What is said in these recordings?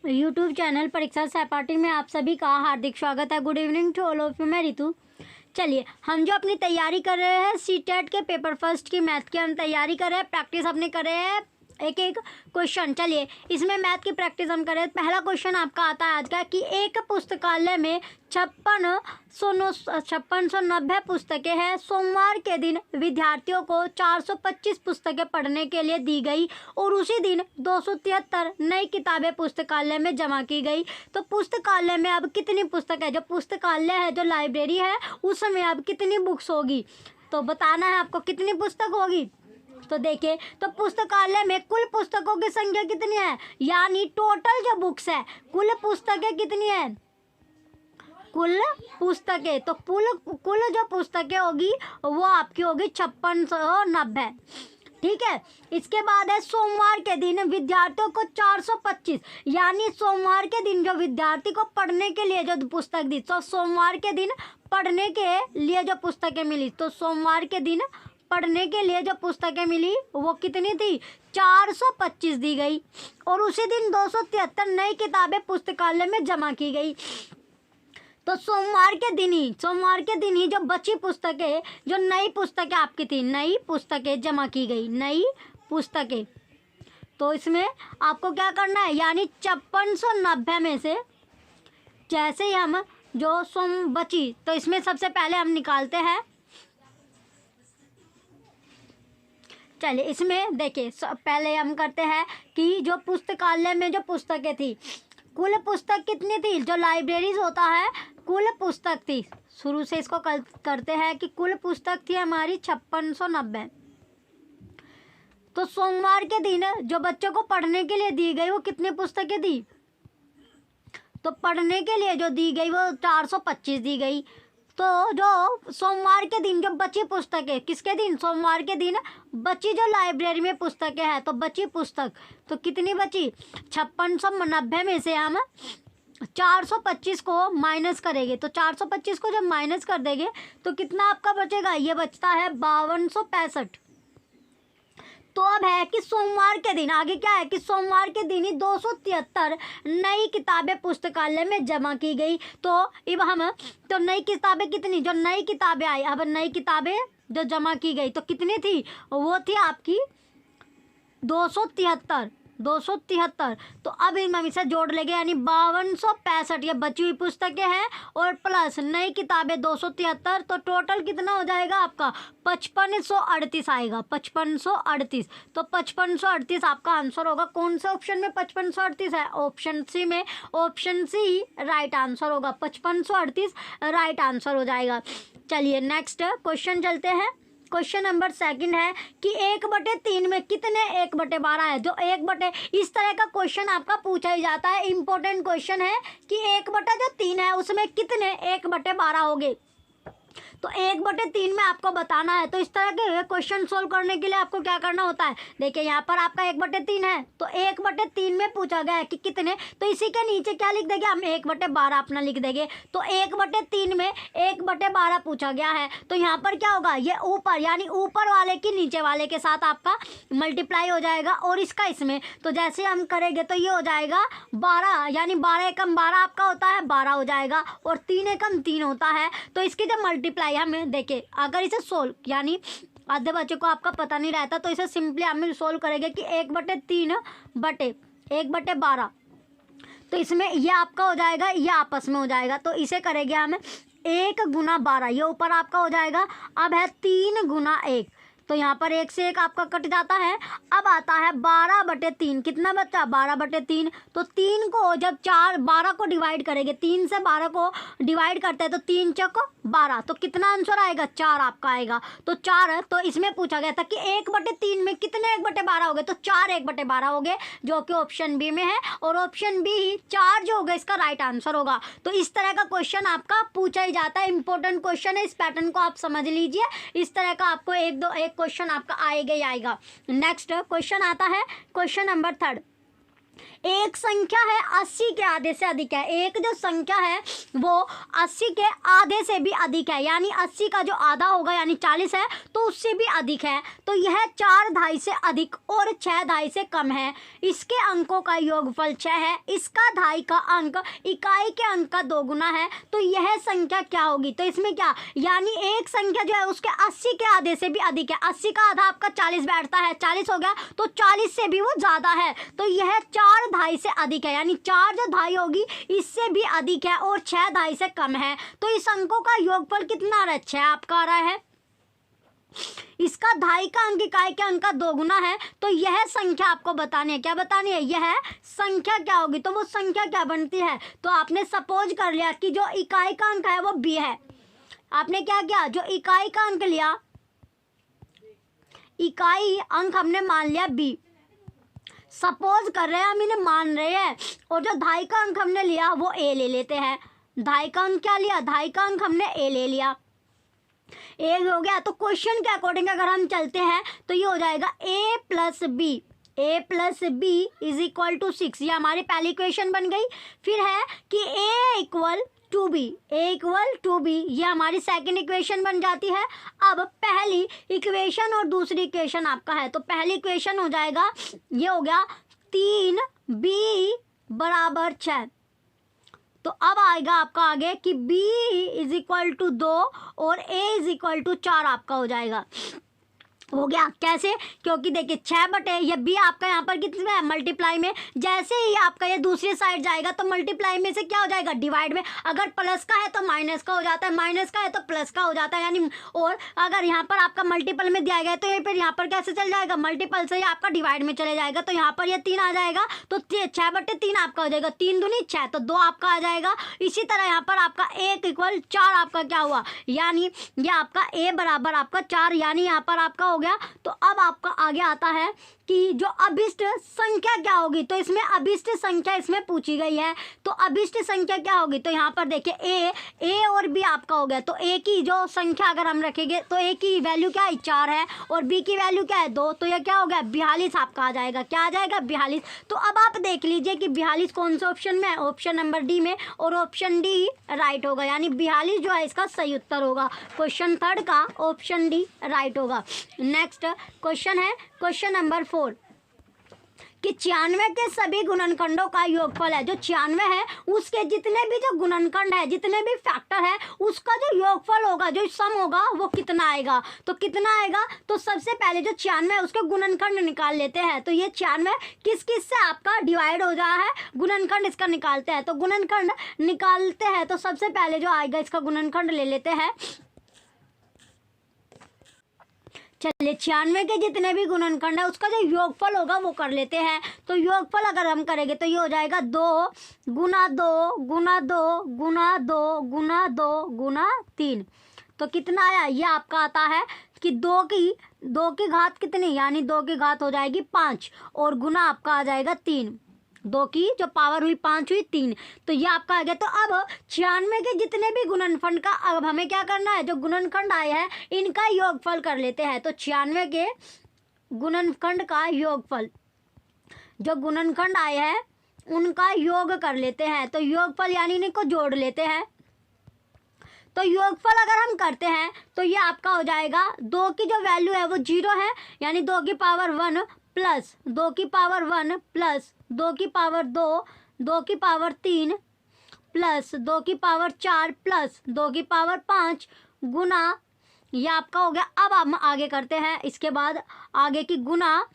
YouTube channel परीक्षा सहपाठी में आप सभी का हार्दिक स्वागत है। Good evening to all of you. मैं रितु। चलिए, हम जो अपनी तैयारी कर रहे हैं सीटेट के पेपर फर्स्ट की मैथ की हम तैयारी कर रहे हैं, प्रैक्टिस अपने कर रहे हैं एक एक क्वेश्चन। चलिए, इसमें मैथ की प्रैक्टिस हम करें। पहला क्वेश्चन आपका आता है आज का कि एक पुस्तकालय में 5690 पुस्तकें हैं। सोमवार के दिन विद्यार्थियों को 425 पुस्तकें पढ़ने के लिए दी गई और उसी दिन 273 नई किताबें पुस्तकालय में जमा की गई। तो पुस्तकालय में अब कितनी पुस्तक है? जो पुस्तकालय है, जो लाइब्रेरी है, उसमें अब कितनी बुक्स होगी? तो बताना है आपको कितनी पुस्तक होगी। तो देखिए, तो पुस्तकालय में कुल पुस्तकों की संख्या कितनी है, यानी टोटल जो बुक्स है, कुल पुस्तकें कितनी है? कुल पुस्तकें, तो कुल जो पुस्तकें होगी वो आपकी होगी 5690। ठीक है। इसके बाद है सोमवार के दिन विद्यार्थियों को 425, यानी सोमवार के दिन जो विद्यार्थी को पढ़ने के लिए जो पुस्तक दी, तो सोमवार के दिन पढ़ने के लिए जो पुस्तकें मिली, तो सोमवार के दिन पढ़ने के लिए जो पुस्तकें मिली वो कितनी थी? 425 दी गई और उसी दिन 273 नई किताबें पुस्तकालय में जमा की गई। तो सोमवार के दिन ही जो बची पुस्तकें, जो नई पुस्तकें आपकी थी, नई पुस्तकें जमा की गई, नई पुस्तकें। तो इसमें आपको क्या करना है, यानी 5690 में से जैसे ही हम जो बची, तो इसमें सबसे पहले हम निकालते हैं। चलिए, इसमें देखिए, पहले हम करते हैं कि जो पुस्तकालय में जो पुस्तकें थी, कुल पुस्तक कितनी थी? जो लाइब्रेरीज होता है, कुल पुस्तक थी, शुरू से इसको करते हैं कि कुल पुस्तक थी हमारी 5690। तो सोमवार के दिन जो बच्चों को पढ़ने के लिए दी गई वो कितनी पुस्तकें दी? तो पढ़ने के लिए जो दी गई वो 425 दी गई। तो जो सोमवार के दिन जो बची पुस्तकें, किसके दिन? सोमवार के दिन बची जो लाइब्रेरी में पुस्तकें हैं, तो बची पुस्तक तो कितनी बची? 5690 में से हम 425 को माइनस करेंगे। तो 425 को जब माइनस कर देंगे तो कितना आपका बचेगा? ये बचता है 5265। तो अब है कि सोमवार के दिन, आगे क्या है कि सोमवार के दिन ही 273 नई किताबें पुस्तकालय में जमा की गई। तो अब हम, तो नई किताबें कितनी, जो नई किताबें आई, अब नई किताबें जो जमा की गई तो कितनी थी? वो थी आपकी 273। तो अब हम इसे जोड़ लेंगे, यानी 5265 ये बची हुई पुस्तकें हैं और प्लस नई किताबें 273, तो टोटल कितना हो जाएगा आपका? 5538 आएगा, 5538। तो 5538 आपका आंसर होगा। कौन से ऑप्शन में 5538 है? ऑप्शन सी में, ऑप्शन सी राइट आंसर होगा। 5538 राइट आंसर हो जाएगा। चलिए, नेक्स्ट क्वेश्चन चलते हैं। क्वेश्चन नंबर सेकंड है कि 1/3 में कितने 1/12 है? जो 1/, इस तरह का क्वेश्चन आपका पूछा ही जाता है। इंपॉर्टेंट क्वेश्चन है कि 1/3 है उसमें कितने 1/12 होंगे। तो 1/3 में आपको बताना है। तो इस तरह के क्वेश्चन सोल्व करने के लिए आपको क्या करना होता है? देखिए, यहाँ पर आपका 1/3 है, तो 1/3 में पूछा गया है कि कितने, तो इसी के नीचे क्या लिख देंगे हम? 1/12 अपना लिख देंगे। तो 1/3 में 1/12 पूछा गया है, तो यहाँ पर क्या होगा? ये ऊपर, यानी ऊपर वाले की नीचे वाले के साथ आपका मल्टीप्लाई हो जाएगा और इसका इसमें, तो जैसे हम करेंगे तो ये हो जाएगा 12, यानी 12 एकम 12 आपका होता है, 12 हो जाएगा और 3 एकम 3 होता है। तो इसकी जब मल्टीप्लाई हमें देखे, अगर इसे सोल्व, यानी आधे बच्चों को आपका पता नहीं रहता, तो इसे सिंपली हम सोल्व करेंगे कि 1/3 बटे 1/12, तो इसमें ये आपका हो जाएगा, ये आपस में हो जाएगा। तो इसे करेंगे हम 1 × 12, ये ऊपर आपका हो जाएगा। अब है 3 × 1, तो यहाँ पर 1 से 1 आपका कट जाता है। अब आता है 12/3, कितना बच्चा? 12/3। तो 3 को जब 12 को डिवाइड करेंगे, 3 से 12 को डिवाइड करते हैं तो 3 चौक 12, तो कितना आंसर आएगा? 4 आपका आएगा। तो 4, तो इसमें पूछा गया था कि 1/3 में कितने 1/12 हो गए, तो 4 1/12 हो गए, जो कि ऑप्शन बी में है और ऑप्शन बी ही 4 जो होगा इसका राइट आंसर होगा। तो इस तरह का क्वेश्चन आपका पूछा ही जाता है। इंपॉर्टेंट क्वेश्चन है, इस पैटर्न को आप समझ लीजिए। इस तरह का आपको एक क्वेश्चन आपका आएगा ही आएगा। नेक्स्ट क्वेश्चन आता है क्वेश्चन नंबर 3। एक संख्या है 80 के आधे से अधिक है, एक जो संख्या है वो 80 के आधे से भी अधिक है, यानी 80 का जो आधा होगा यानी 40 है तो उससे भी अधिक है, तो यह 4/2 से अधिक और 6/2 से कम है। इसके अंकों का योगफल 6 है, इसका 2.5 का अंक इकाई के अंक का 2 गुना है, तो यह संख्या क्या होगी। तो इसमें क्या, यानी एक संख्या जो है उसके 80 के आधे से भी अधिक है, 80 का आधा आपका 40 बैठता है, 40 हो गया, तो 40 से भी वो ज़्यादा है, तो यह 4/2 से अधिक है, यानी 4 जो 2.5 होगी इससे भी अधिक है और 6/2 से कम है। तो इस अंकों का योगफल कितना आ रहा है, 6 आपका आ रहा है। इसका 2.5 का अंक इकाई के अंक का 2 गुना है, तो यह संख्या आपको बतानी है, क्या बतानी है, यह संख्या क्या होगी। तो वो संख्या क्या बनती है, तो आपने सपोज कर लिया कि जो इकाई का अंक है वो b है, आपने क्या किया, जो इकाई का अंक लिया, इकाई अंक हमने मान लिया b, सपोज कर रहे हैं हम, इन्हें मान रहे हैं, और जो 2.5 का अंक हमने लिया वो a ले लेते हैं। 2.5 का अंक क्या लिया, 2.5 का अंक हमने a ले लिया, a हो गया। तो क्वेश्चन के अकॉर्डिंग अगर हम चलते हैं तो ये हो जाएगा a plus b is equal to 6, ये हमारी पहली इक्वेशन बन गई। फिर है कि a इक्वल टू बी, ये हमारी सेकंड इक्वेशन बन जाती है। अब पहली इक्वेशन और दूसरी इक्वेशन आपका है, तो पहली इक्वेशन हो जाएगा, ये हो गया 3b बराबर 6, तो अब आएगा आपका आगे कि b इज इक्वल टू 2 और a इज इक्वल टू 4 आपका हो जाएगा। हो गया कैसे, क्योंकि देखिए 6 बटे ये b आपका यहाँ पर कितने है, मल्टीप्लाई में, जैसे ही आपका ये दूसरी साइड जाएगा तो मल्टीप्लाई में से क्या हो जाएगा, डिवाइड में, अगर प्लस का है तो माइनस का हो जाता है, माइनस का है तो प्लस का हो जाता है, यानी और अगर यहाँ पर आपका मल्टीपल में दिया गया है तो ये फिर यहाँ पर कैसे चल जाएगा, मल्टीपल से ही आपका डिवाइड में चले जाएगा, तो यहाँ पर ये 3 आ जाएगा, तो 6 बटे 3 आपका हो जाएगा, 3 दूनी 6, तो 2 आपका आ जाएगा। इसी तरह यहाँ पर आपका 1 इक्वल 4 आपका क्या हुआ, यानी ये आपका a बराबर आपका 4, यानी यहाँ पर आपका हो गया। तो अब आपका आगे आता है कि जो अभिष्ट संख्या क्या होगी, तो इसमें अभिष्ट संख्या इसमें पूछी गई है, तो अभिष्ट संख्या क्या होगी, तो यहाँ पर देखिए a और b आपका हो गया, तो a की जो संख्या अगर हम रखेंगे तो a की वैल्यू क्या है 4 है और b की वैल्यू क्या है 2, तो ये क्या हो गया 42 आपका आ जाएगा, क्या आ जाएगा 42। तो अब आप देख लीजिए कि 42 कौन से ऑप्शन में है, ऑप्शन नंबर डी में, और ऑप्शन डी राइट होगा, यानी 42 जो है इसका सही उत्तर होगा, क्वेश्चन थर्ड का ऑप्शन डी राइट होगा। नेक्स्ट क्वेश्चन है क्वेश्चन नंबर 4 कि 96 के सभी गुणनखंडों का योगफल है, जो 96 है उसके जितने भी जो गुणनखंड है, जितने भी फैक्टर है, उसका जो योगफल होगा, जो सम होगा वो कितना आएगा। तो कितना आएगा, तो सबसे पहले जो 96 है उसके गुणनखंड निकाल लेते हैं, तो ये 96 किस किस से आपका डिवाइड हो रहा है, गुणनखंड इसका निकालते हैं, तो गुणनखंड निकालते हैं, तो सबसे पहले जो आएगा इसका गुणनखंड ले लेते हैं। चलिए 96 के जितने भी गुणनखंड है उसका जो योगफल होगा वो कर लेते हैं, तो योगफल अगर हम करेंगे तो ये हो जाएगा 2 गुना 2 गुना 2 गुना 2 गुना 2 गुना 3, तो कितना आया, ये आपका आता है कि 2 की घात कितनी, यानी 2 की घात हो जाएगी 5 और गुना आपका आ जाएगा 3, 2 की जो पावर हुई 5 हुई 3, तो ये आपका आ गया। तो अब 96 के जितने भी गुणनखंड का अब हमें क्या करना है, जो गुणनखंड आए हैं इनका योगफल कर लेते हैं, तो 96 के गुणनखंड का योगफल, जो गुणनखंड आए हैं उनका योग कर लेते हैं, तो योगफल यानी इनको जोड़ लेते हैं, तो योगफल अगर हम करते हैं तो ये आपका हो जाएगा 2 की जो वैल्यू है वो 0 है, यानी 2 की पावर 1 प्लस 2 की पावर 1 प्लस 2 की पावर 2 2 की पावर 3 प्लस 2 की पावर 4 प्लस 2 की पावर 5 गुना, ये आपका हो गया। अब हम आगे करते हैं, इसके बाद आगे की गुना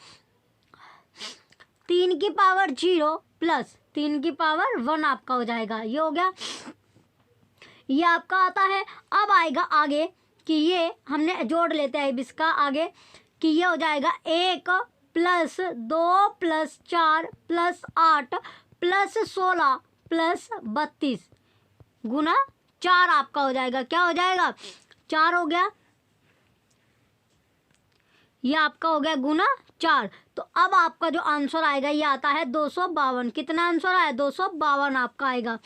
3 की पावर 0 प्लस 3 की पावर 1 आपका हो जाएगा, ये हो गया, ये आपका आता है। अब आएगा आगे कि ये हमने जोड़ लेते हैं इसका आगे कि ये हो जाएगा 1 plus 2 plus 4 plus 8 plus 16 plus 32 गुना 4 आपका हो जाएगा, क्या हो जाएगा 4 हो गया, ये आपका हो गया गुना 4। तो अब आपका जो आंसर आएगा ये आता है 252, कितना आंसर आया 252 आपका आएगा,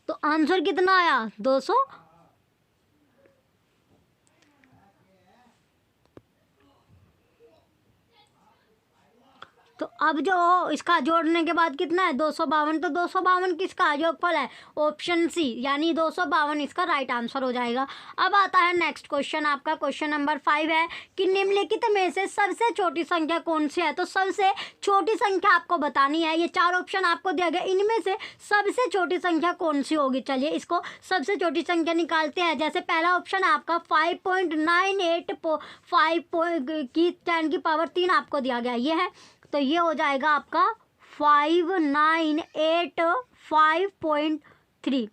तो आंसर कितना आया 200। तो अब जो इसका जोड़ने के बाद कितना है 252, तो 252 किसका योगफल है ऑप्शन सी, यानी 252 इसका राइट आंसर हो जाएगा। अब आता है नेक्स्ट क्वेश्चन, आपका क्वेश्चन नंबर 5 है कि निम्नलिखित में से सबसे छोटी संख्या कौन सी है। तो सबसे छोटी संख्या आपको बतानी है, ये 4 ऑप्शन आपको दिया गया, इनमें से सबसे छोटी संख्या कौन सी होगी। चलिए इसको सबसे छोटी संख्या निकालते हैं। जैसे पहला ऑप्शन है आपका 5.98 की 10 की पावर 3 आपको दिया गया, ये है, तो ये हो जाएगा आपका 5985.3,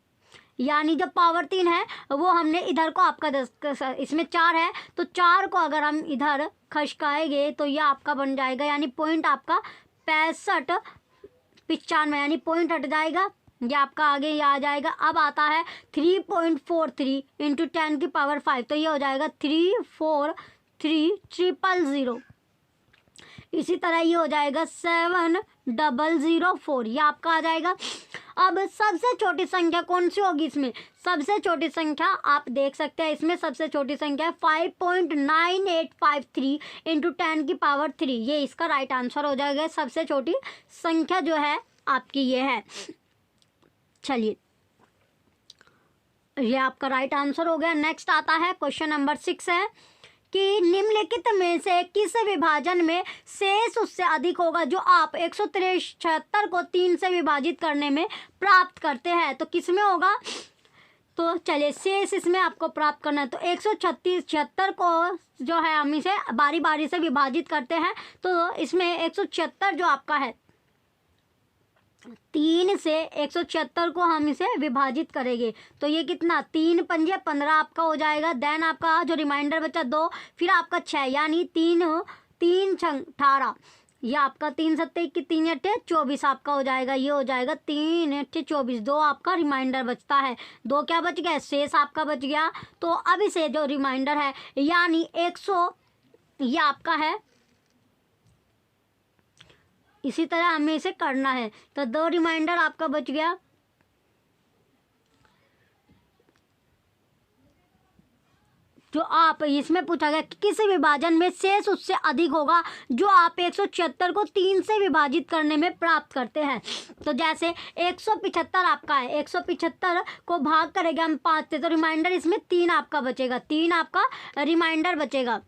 यानी जो पावर 3 है वो हमने इधर को आपका 10, इसमें 4 है तो 4 को अगर हम इधर खसकाएंगे तो ये आपका बन जाएगा, यानी पॉइंट आपका 65 यानी पॉइंट हट जाएगा, ये आपका आगे ये आ जाएगा। अब आता है 3.43 इंटू 10 की पावर 5, तो ये हो जाएगा 343,000। इसी तरह ये हो जाएगा 7004, ये आपका आ जाएगा। अब सबसे छोटी संख्या कौन सी होगी इसमें, सबसे छोटी संख्या आप देख सकते हैं, इसमें सबसे छोटी संख्या है 5.9853 इंटू 10 की पावर 3, ये इसका राइट आंसर हो जाएगा। सबसे छोटी संख्या जो है आपकी ये है। चलिए ये आपका राइट आंसर हो गया। नेक्स्ट आता है क्वेश्चन नंबर 6 है कि निम्नलिखित में से किस विभाजन में शेष उससे अधिक होगा जो आप 173 को 3 से विभाजित करने में प्राप्त करते हैं। तो किस में होगा, तो चलिए शेष इसमें आपको प्राप्त करना है। तो 176 को जो है हम इसे बारी बारी से विभाजित करते हैं, तो इसमें 176 जो आपका है 3 से 176 को हम इसे विभाजित करेंगे, तो ये कितना 3 पंजे 15 आपका हो जाएगा। देन आपका जो रिमाइंडर बचा 2, फिर आपका 6, यानी 3 छंग 18, ये आपका 3 सत्ते 21 3 अट्ठे 24 आपका हो जाएगा, ये हो जाएगा 3 अट्ठे 24। 2 आपका रिमाइंडर बचता है, 2 क्या बच गया शेष आपका बच गया। तो अब इसे जो रिमाइंडर है यानी 100 ये आपका है, इसी तरह हमें इसे करना है। तो 2 रिमाइंडर आपका बच गया, जो आप इसमें पूछा गया कि किस विभाजन में शेष उससे अधिक होगा जो आप 176 को 3 से विभाजित करने में प्राप्त करते हैं। तो जैसे 175 आपका है, 175 को भाग करेंगे हम 5 से, तो रिमाइंडर इसमें 3 आपका बचेगा, 3 आपका रिमाइंडर बचेगा,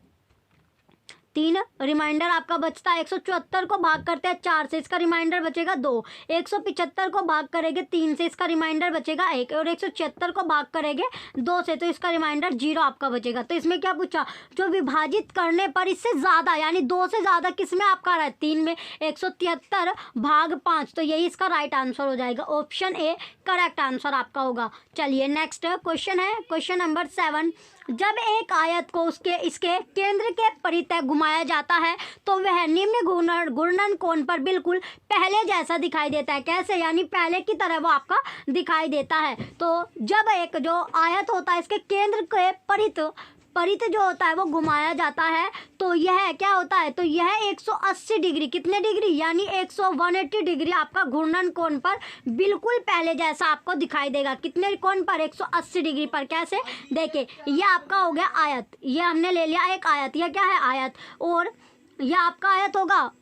3 रिमाइंडर आपका बचता है। 174 को भाग करते हैं 4 से, इसका रिमाइंडर बचेगा 2। 175 को भाग करेंगे 3 से, इसका रिमाइंडर बचेगा 1, और 176 को भाग करेंगे 2 से, तो इसका रिमाइंडर 0 आपका बचेगा। तो इसमें क्या पूछा, जो विभाजित करने पर इससे ज़्यादा यानी 2 से ज़्यादा किस में आपका आ रहा है 3 में, 173 भाग 5, तो यही इसका राइट आंसर हो जाएगा, ऑप्शन ए करेक्ट आंसर आपका होगा। चलिए नेक्स्ट क्वेश्चन है क्वेश्चन नंबर 7, जब एक आयत को इसके केंद्र के परितः घुमाया जाता है तो वह निम्न घूर्णन कोण पर बिल्कुल पहले जैसा दिखाई देता है। कैसे, यानी पहले की तरह वो आपका दिखाई देता है। तो जब एक जो आयत होता है इसके केंद्र के परित जो होता है वो घुमाया जाता है तो यह क्या होता है, तो यह 180 डिग्री, कितने डिग्री यानी 180 डिग्री आपका घूर्णन कोण पर बिल्कुल पहले जैसा आपको दिखाई देगा। कितने कोण पर, 180 डिग्री पर। कैसे, देखिए ये आपका हो गया आयत, ये हमने ले लिया एक आयत, ये क्या है आयत, और यह आपका आयत होगा,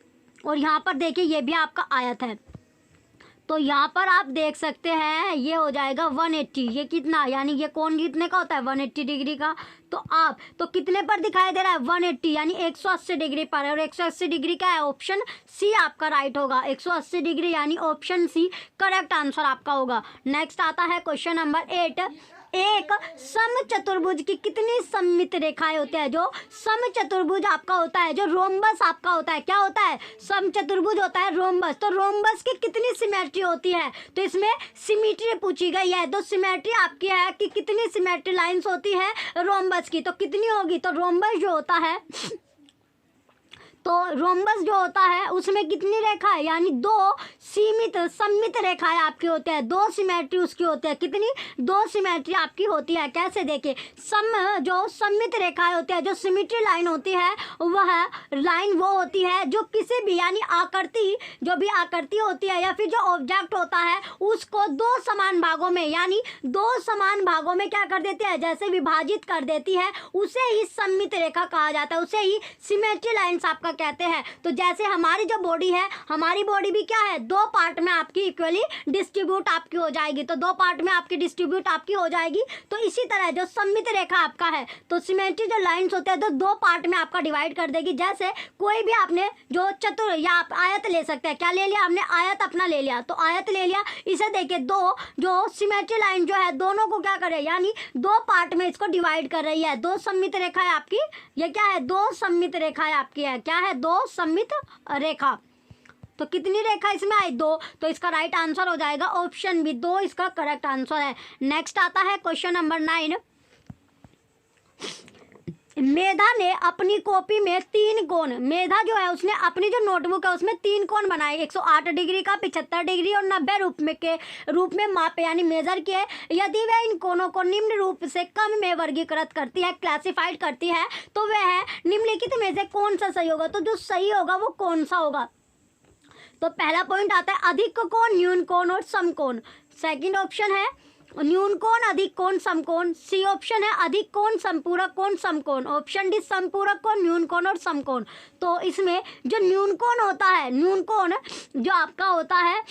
और यहाँ पर देखिए ये भी आपका आयत है। तो यहाँ पर आप देख सकते हैं ये हो जाएगा 180, ये कितना यानी ये कोण कितने का होता है 180 डिग्री का। तो कितने पर दिखाई दे रहा है 180 यानी 180 डिग्री पर, और 180 डिग्री का है ऑप्शन सी आपका राइट होगा, 180 डिग्री यानी ऑप्शन सी करेक्ट आंसर आपका होगा। नेक्स्ट आता है क्वेश्चन नंबर 8, एक समचतुर्भुज की कितनी सममित रेखाएं होती है। जो समचतुर्भुज आपका होता है, जो रोम्बस आपका होता है, क्या होता है समचतुर्भुज होता है रोम्बस, तो रोम्बस की कितनी सिमेट्री होती है, तो इसमें सिमेट्री पूछी गई है। तो सिमेट्री आपकी है कि कितनी सिमेट्री लाइंस होती है रोम्बस की, तो कितनी होगी, तो रोम्बस जो होता है, तो रोम्बस जो होता है उसमें कितनी रेखा है यानी 2 सममित रेखाएं आपकी होती है, 2 सिमेट्री उसकी होती है। कितनी, 2 सिमेट्री आपकी होती है। कैसे, देखिए जो सममित रेखाएं होती है, जो सिमेट्री लाइन होती है वह लाइन वो होती है जो किसी भी यानी आकृति, जो भी आकृति होती है या फिर जो ऑब्जेक्ट होता है उसको 2 समान भागों में यानी 2 समान भागों में क्या कर देती है, जैसे विभाजित कर देती है, उसे ही सममित रेखा कहा जाता है, उसे ही सिमेट्री लाइन्स आपका कहते हैं। तो जैसे हमारी जो बॉडी है, हमारी बॉडी भी क्या है, 2 पार्ट में आपकी इक्वली डिस्ट्रीब्यूट आपकी हो जाएगी। तो 2 पार्ट में आपकी डिस्ट्रीब्यूट आपकी हो जाएगी। तो इसी तरह जो सममित रेखा आपका है, तो सिमेट्री जो लाइंस होते हैं तो 2 पार्ट में आपका डिवाइड कर देगी। जैसे कोई भी आपने जो चतुर या आप आयत ले सकते हैं, क्या ले लिया हमने, आयत अपना ले लिया। तो आयत ले लिया, इसे देखिए 2 जो सिमेट्री लाइन जो है दोनों को क्या करे, यानी 2 पार्ट में इसको डिवाइड कर रही है। 2 सममित रेखा है आपकी, ये क्या है, 2 सममित रेखा है आपकी, है क्या है, 2 सममित रेखा। तो कितनी रेखा इसमें आई, 2। तो इसका राइट आंसर हो जाएगा ऑप्शन बी, 2 इसका करेक्ट आंसर है। नेक्स्ट आता है क्वेश्चन नंबर 9। मेधा ने अपनी कॉपी में 3 कोण, मेधा जो है उसने अपनी जो नोटबुक है उसमें 3 कोण बनाए, 108 डिग्री का, 75 डिग्री और 90 रूप में मापे यानी मेजर किए। यदि वह इन कोणों को निम्न रूप से कम में वर्गीकृत करती है, क्लासिफाइड करती है, तो वह निम्नलिखित में से कौन सा सही होगा। तो जो सही होगा वो कौन सा होगा। तो पहला पॉइंट आता है अधिक कोण, न्यून कोण और समकोण। सेकंड ऑप्शन है न्यून कोण, अधिक कोण, समकोण। सी ऑप्शन है अधिक कोण, संपूरक कोण, समकोण। ऑप्शन डी संपूरक कोण, न्यून कोण और समकोण। तो इसमें जो न्यून कोण होता है, न्यून कोण जो आपका होता है,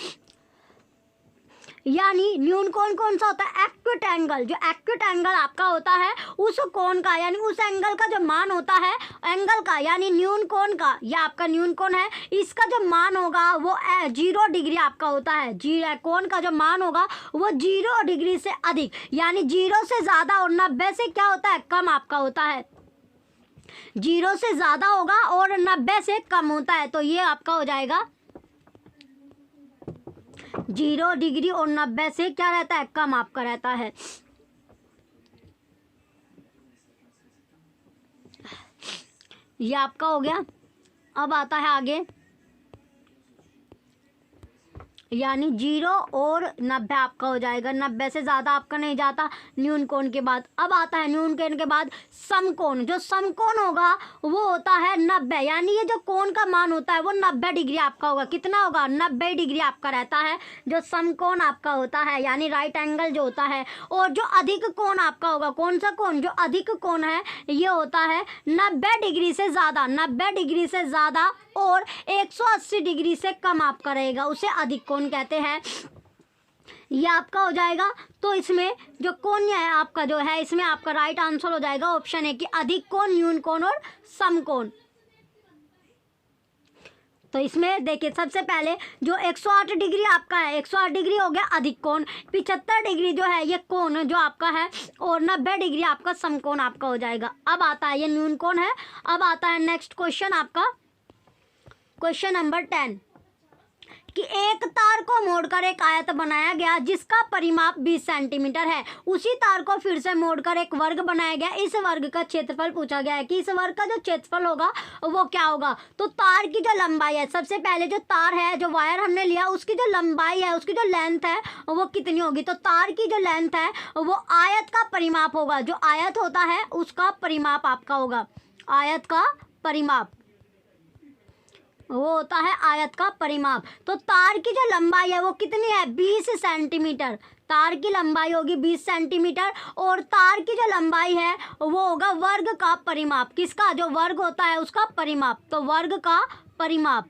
यानी न्यून कोण कौन सा होता है, एक्यूट एंगल। जो एक्यूट एंगल आपका होता है उस कोण का, यानी उस एंगल का जो मान होता है, एंगल का यानी न्यून कोण का, यह आपका न्यून कोण है, इसका जो मान होगा वो 0 डिग्री आपका होता है। कोण का जो मान होगा वो 0 डिग्री से अधिक, यानी 0 से ज़्यादा और 90 से क्या होता है, कम आपका होता है। 0 से ज़्यादा होगा और 90 से कम होता है। तो ये आपका हो जाएगा 0 डिग्री और 90 से क्या रहता है, कम आपका रहता है। ये आपका हो गया। अब आता है आगे, यानी 0 और 90 आपका हो जाएगा, 90 से ज़्यादा आपका नहीं जाता न्यून कोण के बाद। अब आता है न्यून कोण के बाद समकोण। जो समकोण होगा वो होता है 90, यानी ये जो कोण का मान होता है वो 90 डिग्री आपका होगा। कितना होगा, 90 डिग्री आपका रहता है जो समकोण आपका होता है, यानी राइट एंगल जो होता है। और जो अधिक कोण आपका होगा, कौन सा कोण, जो अधिक कोण है ये होता है 90 डिग्री से ज़्यादा, 90 डिग्री से ज़्यादा और 180 डिग्री से कम आपका रहेगा, उसे अधिक कोण कहते हैं। ये आपका हो जाएगा। तो इसमें जो कोण है आपका जो है, इसमें आपका राइट आंसर हो जाएगा ऑप्शन ए कि अधिक कोण, न्यून कोण और समकोण। तो इसमें देखिए सबसे पहले जो 108 डिग्री आपका है, 108 डिग्री हो गया अधिक कोण, 75 डिग्री जो है ये कोण जो आपका है, और 90 डिग्री आपका समकोण आपका हो जाएगा। अब आता है ये न्यून कोण है। अब आता है नेक्स्ट क्वेश्चन आपका, क्वेश्चन नंबर 10 कि एक तार को मोड़कर एक आयत बनाया गया जिसका परिमाप 20 सेंटीमीटर है। उसी तार को फिर से मोड़कर एक वर्ग बनाया गया। इस वर्ग का क्षेत्रफल पूछा गया है कि इस वर्ग का जो क्षेत्रफल होगा वो क्या होगा। तो तार की जो लंबाई है, सबसे पहले जो तार है, जो वायर हमने लिया उसकी जो लंबाई है, उसकी जो लेंथ है वो कितनी होगी। तो तार की जो लेंथ है वो आयत का परिमाप होगा। जो आयत होता है उसका परिमाप आपका होगा, आयत का परिमाप वो होता है आयत का परिमाप। तो तार की जो लंबाई है वो कितनी है, 20 सेंटीमीटर। तार की लंबाई होगी 20 सेंटीमीटर और तार की जो लंबाई है वो होगा वर्ग का परिमाप। किसका, जो वर्ग होता है उसका परिमाप। तो वर्ग का परिमाप,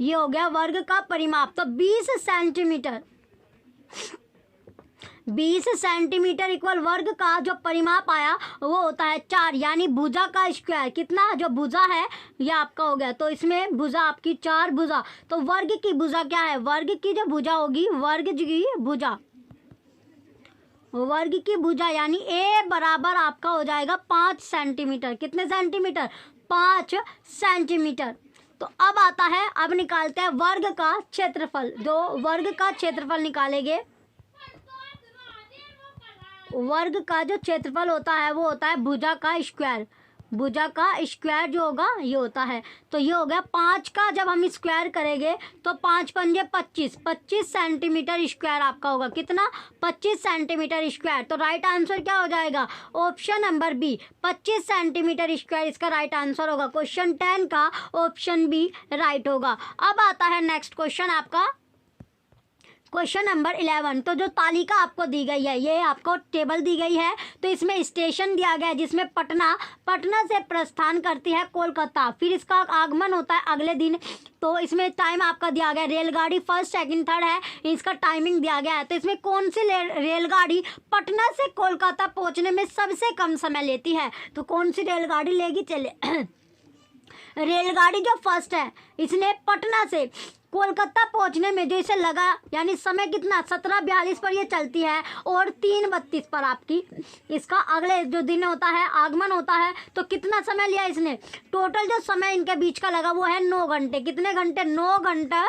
ये हो गया वर्ग का परिमाप। तो 20 सेंटीमीटर, 20 सेंटीमीटर इक्वल वर्ग का जो परिमाप आया वो होता है 4, यानी भुजा का स्क्वायर। कितना, जो भुजा है ये आपका हो गया। तो इसमें भुजा आपकी 4 भुजा। तो वर्ग की भुजा क्या है, वर्ग की जो भुजा होगी, वर्ग की भुजा, वर्ग की भुजा यानी ए बराबर आपका हो जाएगा 5 सेंटीमीटर। कितने सेंटीमीटर, 5 सेंटीमीटर। तो अब आता है, अब निकालते हैं वर्ग का क्षेत्रफल। जो वर्ग का क्षेत्रफल निकालेंगे, वर्ग का जो क्षेत्रफल होता है वो होता है भुजा का स्क्वायर। भुजा का स्क्वायर जो होगा ये होता है। तो ये हो गया 5 का, जब हम स्क्वायर करेंगे तो 5 पंजे 25, 25 सेंटीमीटर स्क्वायर आपका होगा। कितना, 25 सेंटीमीटर स्क्वायर। तो राइट आंसर क्या हो जाएगा, option number B, 25 centimetre square इसका राइट आंसर होगा। क्वेश्चन 10 का ऑप्शन बी राइट होगा। अब आता है नेक्स्ट क्वेश्चन आपका, क्वेश्चन नंबर 11, तो जो तालिका आपको दी गई है, ये आपको टेबल दी गई है, तो इसमें स्टेशन दिया गया है जिसमें पटना से प्रस्थान करती है कोलकाता, फिर इसका आगमन होता है अगले दिन। तो इसमें टाइम आपका दिया गया है, रेलगाड़ी फर्स्ट सेकंड थर्ड है, इसका टाइमिंग दिया गया है। तो इसमें कौन सी रेलगाड़ी पटना से कोलकाता पहुंचने में सबसे कम समय लेती है, तो कौन सी रेलगाड़ी लेगी, चले रेलगाड़ी जो फर्स्ट है, इसने पटना से कोलकाता पहुंचने में जो इसे लगा, यानी समय कितना 17:42 पर ये चलती है और 3:32 पर आपकी इसका अगले जो दिन होता है आगमन होता है। तो कितना समय लिया इसने, टोटल जो समय इनके बीच का लगा वो है 9 घंटे। कितने घंटे, 9 घंटा।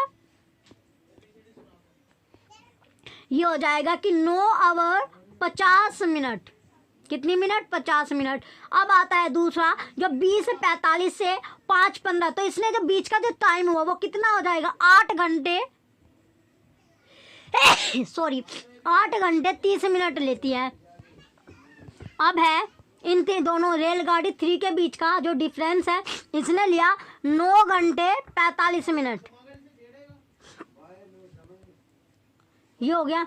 ये हो जाएगा कि 9 आवर 50 मिनट। कितनी मिनट, 50 मिनट। अब आता है दूसरा जो 20:45 से 5:15, तो इसने जो बीच का जो टाइम हुआ वो कितना हो जाएगा, 8 घंटे सॉरी 8 घंटे 30 मिनट लेती है। अब है इन दोनों रेलगाड़ी 3 के बीच का जो डिफरेंस है, इसने लिया 9 घंटे 45 मिनट। ये हो गया।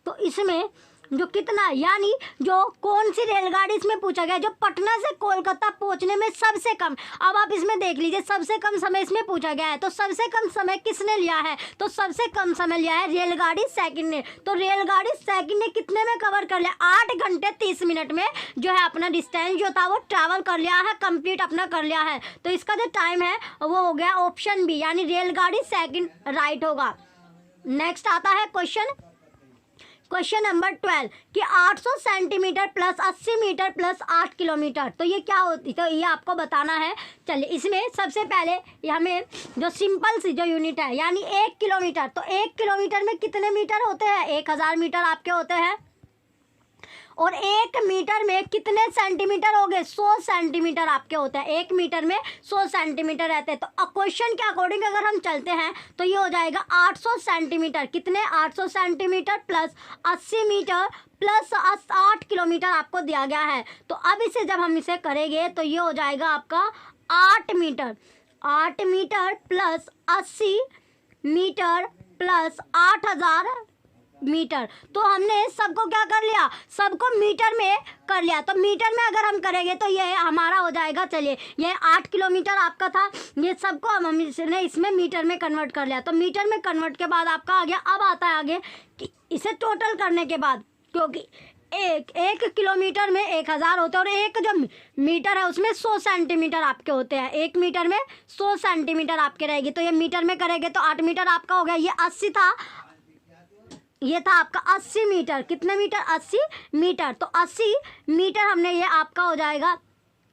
तो इसमें जो कितना, यानी जो कौन सी रेलगाड़ी इसमें पूछा गया जो पटना से कोलकाता पहुंचने में सबसे कम। अब आप इसमें देख लीजिए, सबसे कम समय इसमें पूछा गया है, तो सबसे कम समय किसने लिया है, तो सबसे कम समय लिया है रेलगाड़ी सेकंड ने। तो रेलगाड़ी सेकंड ने कितने में कवर कर लिया, 8 घंटे 30 मिनट में जो है अपना डिस्टेंस जो था वो ट्रैवल कर लिया है, कंप्लीट अपना कर लिया है। तो इसका जो टाइम है वो हो गया ऑप्शन बी, यानी रेलगाड़ी सेकंड राइट होगा। नेक्स्ट आता है क्वेश्चन नंबर 12 कि 800 centimetre plus 80 metre plus 8 kilometre, तो ये क्या होती, तो ये आपको बताना है। चलिए, इसमें सबसे पहले हमें जो सिंपल सी जो यूनिट है, यानी 1 किलोमीटर, तो 1 किलोमीटर में कितने मीटर होते हैं, 1000 मीटर आपके होते हैं। और 1 मीटर में कितने सेंटीमीटर हो गए, 100 सेंटीमीटर आपके होते हैं। 1 मीटर में 100 सेंटीमीटर रहते हैं। तो क्वेश्चन के अकॉर्डिंग अगर हम चलते हैं तो ये हो जाएगा 800 सेंटीमीटर। कितने, 800 centimetre plus 80 metre plus 8 kilometre आपको दिया गया है। तो अब इसे जब हम इसे करेंगे तो ये हो जाएगा आपका 8 metre. 8 metre plus 80 metre plus 8000 metre. तो हमने सबको क्या कर लिया, सबको मीटर में कर लिया। तो मीटर में अगर हम करेंगे तो ये हमारा हो जाएगा, चलिए ये 8 किलोमीटर आपका था, ये सबको हमने इसमें मीटर में कन्वर्ट कर लिया। तो मीटर में कन्वर्ट के बाद आपका आ गया। अब आता है आगे कि इसे टोटल करने के बाद, क्योंकि एक किलोमीटर में 1000 होते हैं और एक जो मीटर है उसमें 100 सेंटीमीटर आपके होते हैं। 1 मीटर में 100 सेंटीमीटर आपके रहेगी। तो ये मीटर में करेंगे तो 8 मीटर आपका हो गया। ये 80 था, ये था आपका 80 मीटर। कितने मीटर, 80 मीटर। तो 80 मीटर हमने, ये आपका हो जाएगा,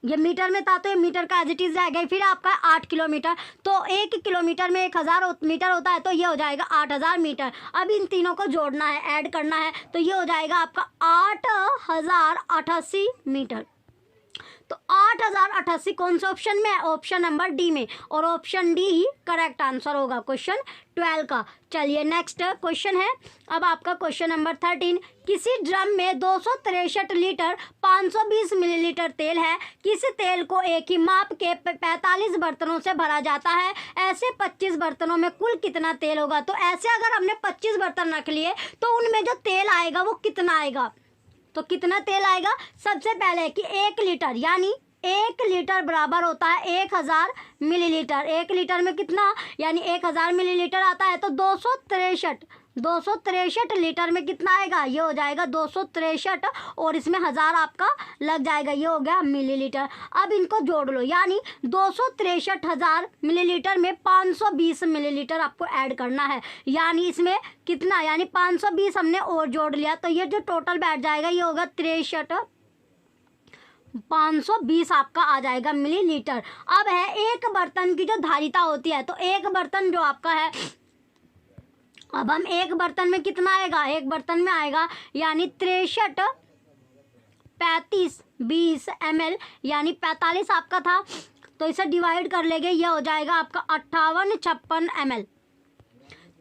ये मीटर में था तो ये मीटर का एज इट इज रहेगा। फिर आपका 8 किलोमीटर, तो 1 किलोमीटर में 1000 मीटर होता है, तो ये हो जाएगा 8000 मीटर। अब इन तीनों को जोड़ना है, ऐड करना है, तो ये हो जाएगा आपका 8088 मीटर। तो 8088 कौन से ऑप्शन में है, ऑप्शन नंबर डी में, और ऑप्शन डी ही करेक्ट आंसर होगा क्वेश्चन 12 का। चलिए नेक्स्ट क्वेश्चन है अब आपका क्वेश्चन नंबर 13। किसी ड्रम में 263 लीटर 520 मिलीलीटर तेल है। किसी तेल को एक ही माप के 45 बर्तनों से भरा जाता है। ऐसे 25 बर्तनों में कुल कितना तेल होगा। तो ऐसे अगर हमने 25 बर्तन रख लिए तो उनमें जो तेल आएगा वो कितना आएगा, तो कितना तेल आएगा। सबसे पहले कि 1 लीटर, यानी 1 लीटर बराबर होता है 1000 मिलीलीटर। 1 लीटर में कितना, यानी 1000 मिलीलीटर आता है। तो 263 लीटर में कितना आएगा, ये हो जाएगा 263 और इसमें 1000 आपका लग जाएगा, ये हो गया मिलीलीटर। अब इनको जोड़ लो, यानी 263,000 मिलीलीटर में 520 मिलीलीटर आपको ऐड करना है। यानी इसमें कितना, यानी 520 हमने और जोड़ लिया, तो ये जो टोटल बैठ जाएगा ये होगा 520 आपका आ जाएगा मिलीलीटर। अब है एक बर्तन की जो धारिता होती है, तो एक बर्तन जो आपका है, अब हम एक बर्तन में कितना आएगा, एक बर्तन में आएगा यानी 63 35 20 ml, यानी 45 आपका था, तो इसे डिवाइड कर लेंगे, ये हो जाएगा आपका 58 56 ml।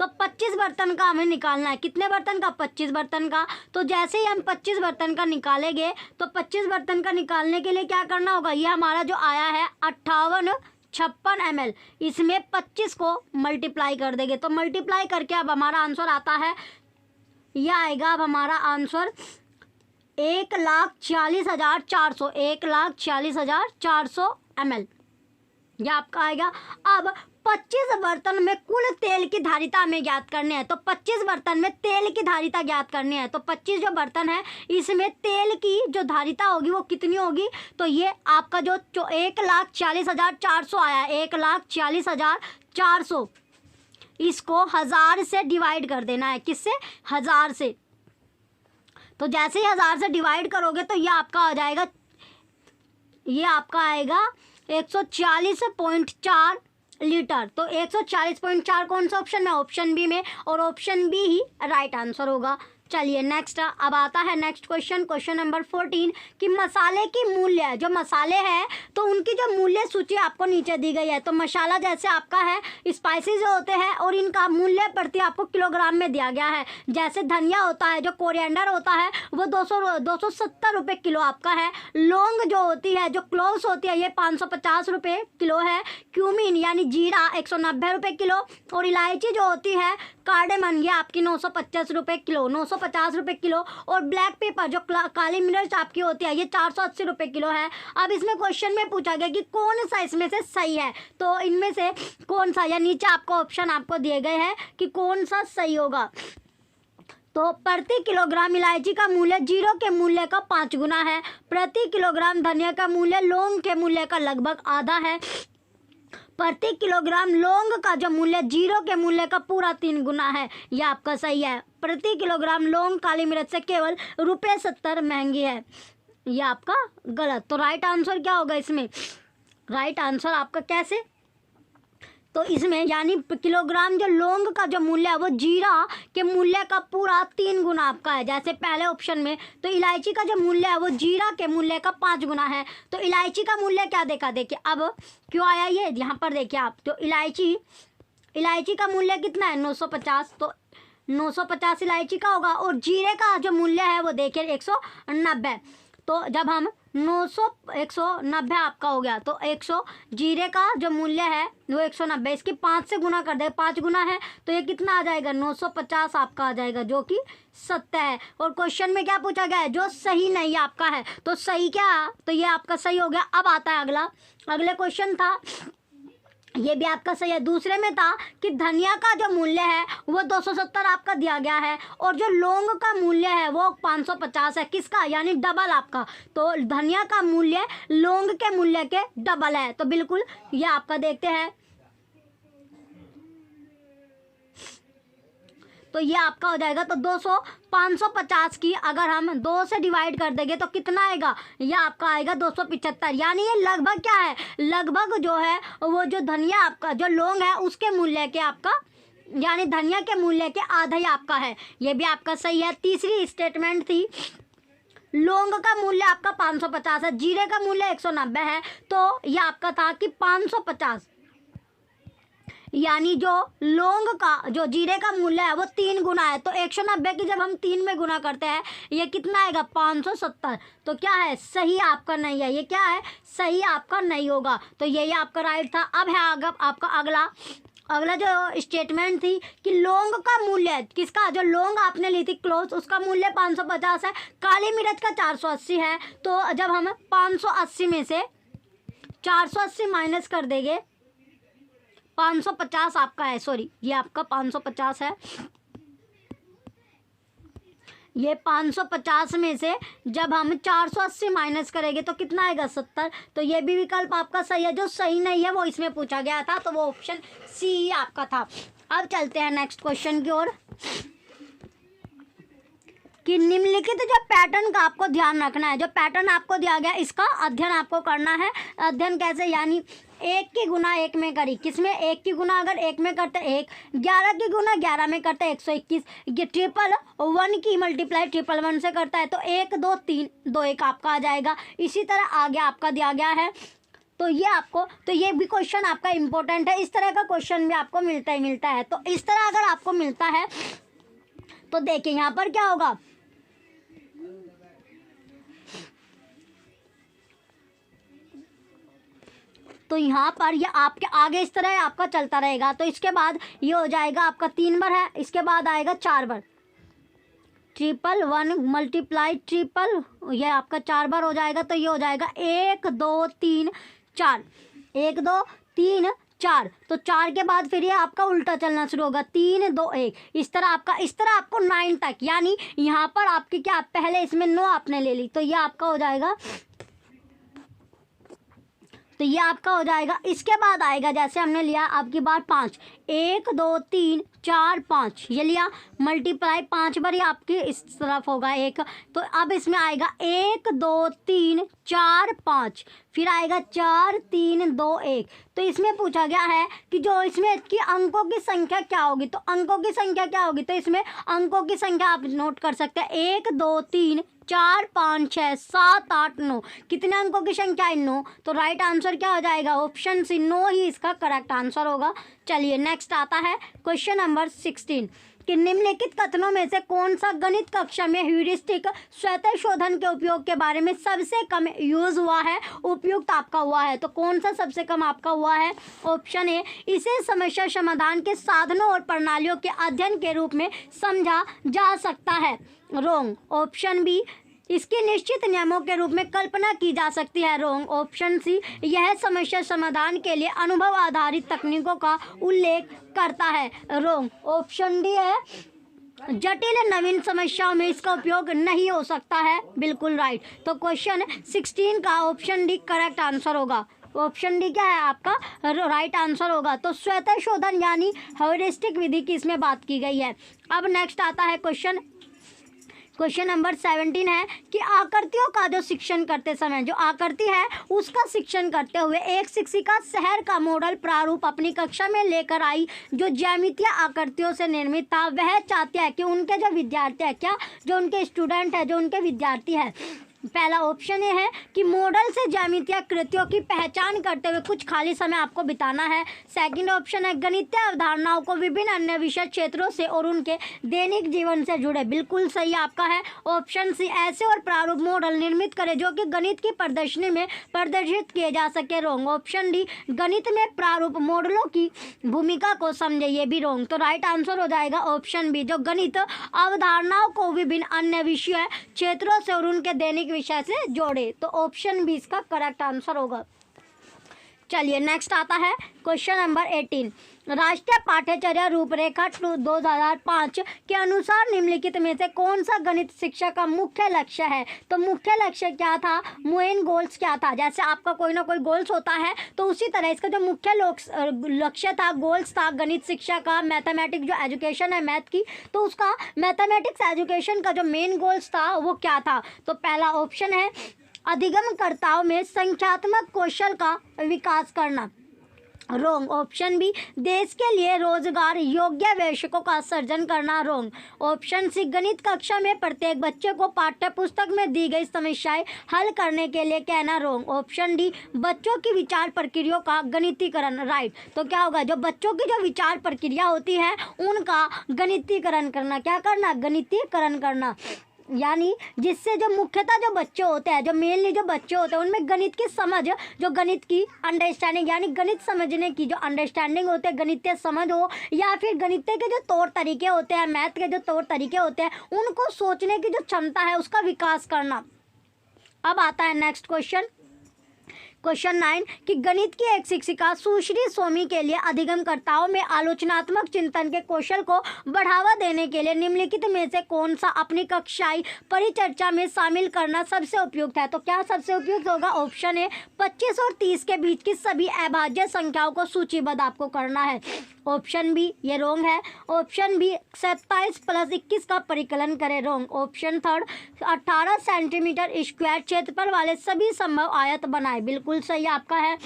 तो 25 बर्तन का हमें निकालना है। कितने बर्तन का, 25 बर्तन का। तो जैसे ही हम 25 बर्तन का निकालेंगे तो 25 बर्तन का निकालने के लिए क्या करना होगा, ये हमारा जो आया है 58 56 ml, इसमें 25 को मल्टीप्लाई कर देंगे तो मल्टीप्लाई करके अब हमारा आंसर आता है, यह आएगा अब हमारा आंसर 1,40,400, 1,40,400 ml, यह आपका आएगा। अब 25 बर्तन में कुल तेल की धारिता हमें ज्ञात करनी है, तो 25 बर्तन में तेल की धारिता ज्ञात करनी है, तो 25 जो बर्तन है इसमें तेल की जो धारिता होगी वो कितनी होगी, तो ये आपका जो 1,40,400 आया, 1,40,400, इसको 1000 से डिवाइड कर देना है, किससे, 1000 से। तो जैसे ही 1000 से डिवाइड करोगे तो ये आपका आ जाएगा, ये आपका आएगा 140.4 लीटर। तो 140.4 कौन सा ऑप्शन में, ऑप्शन बी में, और ऑप्शन बी ही राइट आंसर होगा। चलिए नेक्स्ट, अब आता है नेक्स्ट क्वेश्चन, क्वेश्चन नंबर 14 कि मसाले की मूल्य, जो मसाले हैं तो उनकी जो मूल्य सूची आपको नीचे दी गई है। तो मसाला जैसे आपका है स्पाइसेस जो होते हैं और इनका मूल्य प्रति आपको किलोग्राम में दिया गया है। जैसे धनिया होता है, जो कोरिएंडर होता है वो 270 रुपये किलो आपका है। लौंग जो होती है, जो क्लोव्स होती है, ये 550 रुपये किलो है। क्यूमिन यानी जीरा 190 रुपये किलो, और इलायची जो होती है कार्डेमन, ये आपकी 950 रुपये किलो, 950 रुपये किलो। और ब्लैक पेपर जो काली मिर्च आपकी होती है ये 480 रुपये किलो है। अब इसमें क्वेश्चन में पूछा गया कि कौन सा इसमें से सही है, तो इनमें से कौन सा, या नीचे आपको ऑप्शन आपको दिए गए हैं कि कौन सा सही होगा। तो प्रति किलोग्राम इलायची का मूल्य जीरो के मूल्य का 5 गुना है। प्रति किलोग्राम धनिया का मूल्य लौंग के मूल्य का लगभग आधा है। प्रति किलोग्राम लौंग का जो मूल्य जीरो के मूल्य का पूरा 3 गुना है, यह आपका सही है। प्रति किलोग्राम लौंग काली मिर्च से केवल ₹70 महंगी है, यह आपका गलत। तो राइट आंसर क्या होगा इसमें, राइट आंसर आपका कैसे, तो इसमें यानी किलोग्राम जो लौंग का जो मूल्य है वो जीरा के मूल्य का पूरा 3 गुना आपका है। जैसे पहले ऑप्शन में तो इलायची का जो मूल्य है वो जीरा के मूल्य का 5 गुना है। तो इलायची का मूल्य क्या देखा, देखिए अब क्यों आया ये, यहाँ पर देखिए आप, तो इलायची का मूल्य कितना है 950, तो 950 इलायची का होगा। और जीरे का जो मूल्य है वो देखिए 190, तो जब हम 190 आपका हो गया, तो 100 जीरे का जो मूल्य है वो 190, इसकी 5 से गुना कर दे, 5 गुना है तो ये कितना आ जाएगा 950 आपका आ जाएगा, जो कि सत्य है। और क्वेश्चन में क्या पूछा गया है, जो सही नहीं आपका है, तो सही क्या, तो ये आपका सही हो गया। अब आता है अगला, अगले क्वेश्चन था, ये भी आपका सही है। दूसरे में था कि धनिया का जो मूल्य है वो 270 आपका दिया गया है, और जो लौंग का मूल्य है वो 550 है, किसका, यानी डबल आपका। तो धनिया का मूल्य लौंग के मूल्य के डबल है, तो बिल्कुल ये आपका देखते हैं, तो ये आपका हो जाएगा। तो 550 की अगर हम 2 से डिवाइड कर देंगे तो कितना आएगा, ये आपका आएगा 275, यानी ये लगभग क्या है, लगभग जो है वो जो धनिया आपका जो लौंग है उसके मूल्य के आपका, यानी धनिया के मूल्य के आधा ही आपका है, ये भी आपका सही है। तीसरी स्टेटमेंट थी, लौंग का मूल्य आपका 550 है, जीरे का मूल्य 190 है, तो ये आपका था कि 550, यानी जो लौंग का जो जीरे का मूल्य है वो 3 गुना है। तो 190 की जब हम 3 में गुना करते हैं ये कितना आएगा 570, तो क्या है सही आपका नहीं है, ये क्या है सही आपका नहीं होगा, तो यही आपका राइट था। अब है आपका अगला जो स्टेटमेंट थी कि लौंग का मूल्य किसका, जो लौंग आपने ली थी क्लोव्स उसका मूल्य 550 है, काली मिर्च का 480 है। तो जब हम 580 में से 480 माइनस कर देंगे, 550 आपका है, सॉरी ये आपका 550 है, ये 550 में से जब हम 480 माइनस करेंगे तो कितना आएगा 70, तो ये भी विकल्प आपका सही है। जो सही नहीं है वो इसमें पूछा गया था, तो वो ऑप्शन सी आपका था। अब चलते हैं नेक्स्ट क्वेश्चन की ओर, कि निम्नलिखित जो पैटर्न का आपको ध्यान रखना है, जो पैटर्न आपको दिया गया इसका अध्ययन आपको करना है। अध्ययन कैसे, यानी 1 की गुना 1 में करी, किसमें 1 की गुना अगर 1 में करते 1, 11 की गुना 11 में करते 121, ये 111 की मल्टीप्लाई 111 से करता है, तो 1 2 3 2 1 आपका आ जाएगा। इसी तरह आगे आपका दिया गया है, तो ये आपको, तो ये भी क्वेश्चन आपका इम्पोर्टेंट है, इस तरह का क्वेश्चन भी आपको मिलता है। तो इस तरह अगर आपको मिलता है तो देखिए यहाँ पर क्या होगा, तो यहाँ पर ये आपके आगे इस तरह आपका चलता रहेगा। तो इसके बाद ये हो जाएगा आपका 3 बार है, इसके बाद आएगा 4 बार, 111 मल्टीप्लाई ट्रिपल, ये आपका 4 बार हो जाएगा। तो ये हो जाएगा 1 2 3 4, 1 2 3 4। तो 4 के बाद फिर ये आपका उल्टा चलना शुरू होगा, 3 2 1, इस तरह आपको 9 तक, यानी यहाँ पर आपकी क्या, पहले इसमें 9 आपने ले ली, तो ये आपका हो जाएगा, तो ये आपका हो जाएगा। इसके बाद आएगा जैसे हमने लिया आपकी बार 5, 1 2 3 4 5, ये लिया, मल्टीप्लाई 5 बार ये आपकी इस तरफ होगा 1। तो अब इसमें आएगा 1 2 3 4 5, फिर आएगा 4 3 2 1। तो इसमें पूछा गया है कि जो इसमें की अंकों की संख्या क्या होगी, तो अंकों की संख्या क्या होगी, तो इसमें अंकों की संख्या आप नोट कर सकते हैं, 1 2 3 4 5 6 7 8 9, कितने अंकों की संख्या है, 9। तो राइट आंसर क्या हो जाएगा, ऑप्शन सी 9 ही इसका करेक्ट आंसर होगा। चलिए नेक्स्ट आता है क्वेश्चन नंबर 16 कि निम्नलिखित कथनों में से कौन सा गणित कक्षा में ह्यूरिस्टिक स्वतः शोधन के उपयोग के बारे में सबसे कम यूज हुआ है, उपयुक्त आपका हुआ है। तो कौन सा सबसे कम आपका हुआ है, ऑप्शन ए, इसे समस्या समाधान के साधनों और प्रणालियों के अध्ययन के रूप में समझा जा सकता है, रोंग। ऑप्शन बी, इसके निश्चित नियमों के रूप में कल्पना की जा सकती है, रोंग। ऑप्शन सी, यह समस्या समाधान के लिए अनुभव आधारित तकनीकों का उल्लेख करता है, रोंग। ऑप्शन डी है, जटिल नवीन समस्याओं में इसका उपयोग नहीं हो सकता है, बिल्कुल राइट। तो क्वेश्चन 16 का ऑप्शन डी करेक्ट आंसर होगा। ऑप्शन डी क्या है आपका राइट आंसर होगा। तो स्वतः शोधन यानी ह्यूरिस्टिक विधि की इसमें बात की गई है। अब नेक्स्ट आता है क्वेश्चन नंबर 17 है कि आकृतियों का जो शिक्षण करते समय, जो आकृति है उसका शिक्षण करते हुए एक शिक्षिका शहर का मॉडल प्रारूप अपनी कक्षा में लेकर आई जो ज्यामितीय आकृतियों से निर्मित था। वह चाहती है कि उनके जो विद्यार्थी है, क्या जो उनके स्टूडेंट है, जो उनके विद्यार्थी है, पहला ऑप्शन ये है कि मॉडल से ज्यामितीय कृतियों की पहचान करते हुए कुछ खाली समय आपको बिताना है। सेकंड ऑप्शन है गणितीय अवधारणाओं को विभिन्न अन्य विषय क्षेत्रों से और उनके दैनिक जीवन से जुड़े, बिल्कुल सही आपका है ऑप्शन सी, ऐसे और प्रारूप मॉडल निर्मित करें जो कि गणित की प्रदर्शनी में प्रदर्शित किए जा सके, रोंग। ऑप्शन डी, गणित में प्रारूप मॉडलों की भूमिका को समझे, ये भी रोंग। तो राइट आंसर हो जाएगा ऑप्शन बी, जो गणित अवधारणाओं को विभिन्न अन्य विषय क्षेत्रों से और उनके दैनिक विषय से जोड़े। तो ऑप्शन बी इसका करेक्ट आंसर होगा। चलिए नेक्स्ट आता है क्वेश्चन नंबर 18, राष्ट्रीय पाठ्यचर्या रूपरेखा 2005 के अनुसार निम्नलिखित में से कौन सा गणित शिक्षा का मुख्य लक्ष्य है। तो मुख्य लक्ष्य क्या था, मेन गोल्स क्या था। जैसे आपका कोई ना कोई गोल्स होता है तो उसी तरह इसका जो मुख्य लक्ष्य था, गोल्स था गणित शिक्षा का, मैथमेटिक्स जो एजुकेशन है मैथ की, तो उसका मैथमेटिक्स एजुकेशन का जो मेन गोल्स था वो क्या था। तो पहला ऑप्शन है अधिगमकर्ताओं में संख्यात्मक कौशल का विकास करना, रोंग। ऑप्शन बी, देश के लिए रोजगार योग्य वयस्कों का सर्जन करना, रोंग। ऑप्शन सी, गणित कक्षा में प्रत्येक बच्चे को पाठ्य पुस्तक में दी गई समस्याएं हल करने के लिए कहना, रोंग। ऑप्शन डी, बच्चों की विचार प्रक्रियाओं का गणितीकरण, राइट। तो क्या होगा, जो बच्चों की जो विचार प्रक्रिया होती है उनका गणितीकरण करना, क्या करना, गणितीकरण करना, यानी जिससे जो मुख्यतः जो बच्चे होते हैं, जो मेनली जो बच्चे होते हैं उनमें गणित की समझ, जो गणित की अंडरस्टैंडिंग, यानी गणित समझने की जो अंडरस्टैंडिंग होते हैं, गणितीय समझ हो, या फिर गणित के जो तौर तरीके होते हैं, मैथ के जो तौर तरीके होते हैं, उनको सोचने की जो क्षमता है उसका विकास करना। अब आता है नेक्स्ट क्वेश्चन 9 कि गणित की एक शिक्षिका सुश्री स्वामी के लिए अधिगमकर्ताओं में आलोचनात्मक चिंतन के कौशल को बढ़ावा देने के लिए निम्नलिखित में से कौन सा अपनी कक्षाई परिचर्चा में शामिल करना सबसे उपयुक्त है। तो क्या सबसे उपयुक्त होगा, ऑप्शन ए, 25 और 30 के बीच की सभी अभाज्य संख्याओं को सूचीबद्ध आपको करना है, ऑप्शन बी ये रोंग है। ऑप्शन बी 27 + 21 का परिकलन करें, रोंग। ऑप्शन थर्ड 18 सेंटीमीटर स्क्वायर क्षेत्रफल वाले सभी संभव आयत बनाए, बिल्कुल सही आपका है।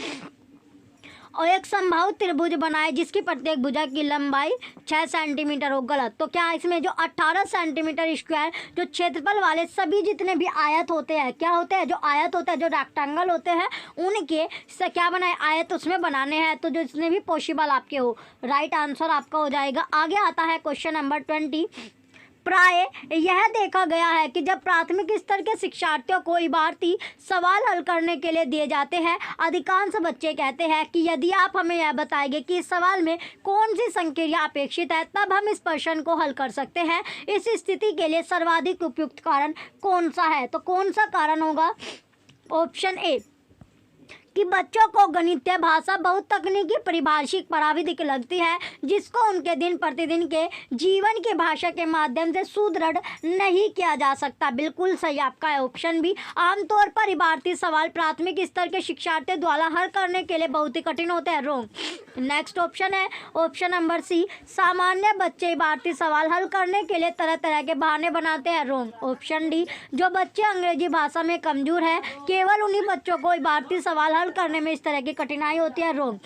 और एक संभव त्रिभुज बनाए जिसकी प्रत्येक भुजा की लंबाई 6 सेंटीमीटर हो, गलत। तो क्या इसमें जो 18 सेंटीमीटर स्क्वायर जो क्षेत्रफल वाले सभी जितने भी आयत होते हैं, क्या होते हैं, जो आयत होते हैं, जो रेक्टेंगल होते हैं, उनके से क्या बनाए, आयत उसमें बनाने हैं, तो जो जितने भी पॉसिबल आपके हो, राइट आंसर आपका हो जाएगा। आगे आता है क्वेश्चन नंबर 20 प्राय यह देखा गया है कि जब प्राथमिक स्तर के शिक्षार्थियों को इबारती सवाल हल करने के लिए दिए जाते हैं, अधिकांश बच्चे कहते हैं कि यदि आप हमें यह बताएंगे कि इस सवाल में कौन सी संक्रिया अपेक्षित है, तब हम इस प्रश्न को हल कर सकते हैं। इस स्थिति के लिए सर्वाधिक उपयुक्त कारण कौन सा है? तो कौन सा कारण होगा? ऑप्शन ए कि बच्चों को गणितीय भाषा बहुत तकनीकी परिभाषिक प्राविधिक लगती है, जिसको उनके दिन प्रतिदिन के जीवन की भाषा के माध्यम से सुदृढ़ नहीं किया जा सकता। बिल्कुल सही आपका है ऑप्शन बी। आमतौर पर इबारती सवाल प्राथमिक स्तर के शिक्षार्थियों द्वारा हल करने के लिए बहुत ही कठिन होते हैं। रॉन्ग। नेक्स्ट ऑप्शन है ऑप्शन नंबर सी, सामान्य बच्चे इबारती सवाल हल करने के लिए तरह तरह के बहाने बनाते हैं। रॉन्ग। ऑप्शन डी, जो बच्चे अंग्रेजी भाषा में कमजोर है, केवल उन्हीं बच्चों को इबारती सवाल करने में इस तरह की कठिनाई होती है। रोंग।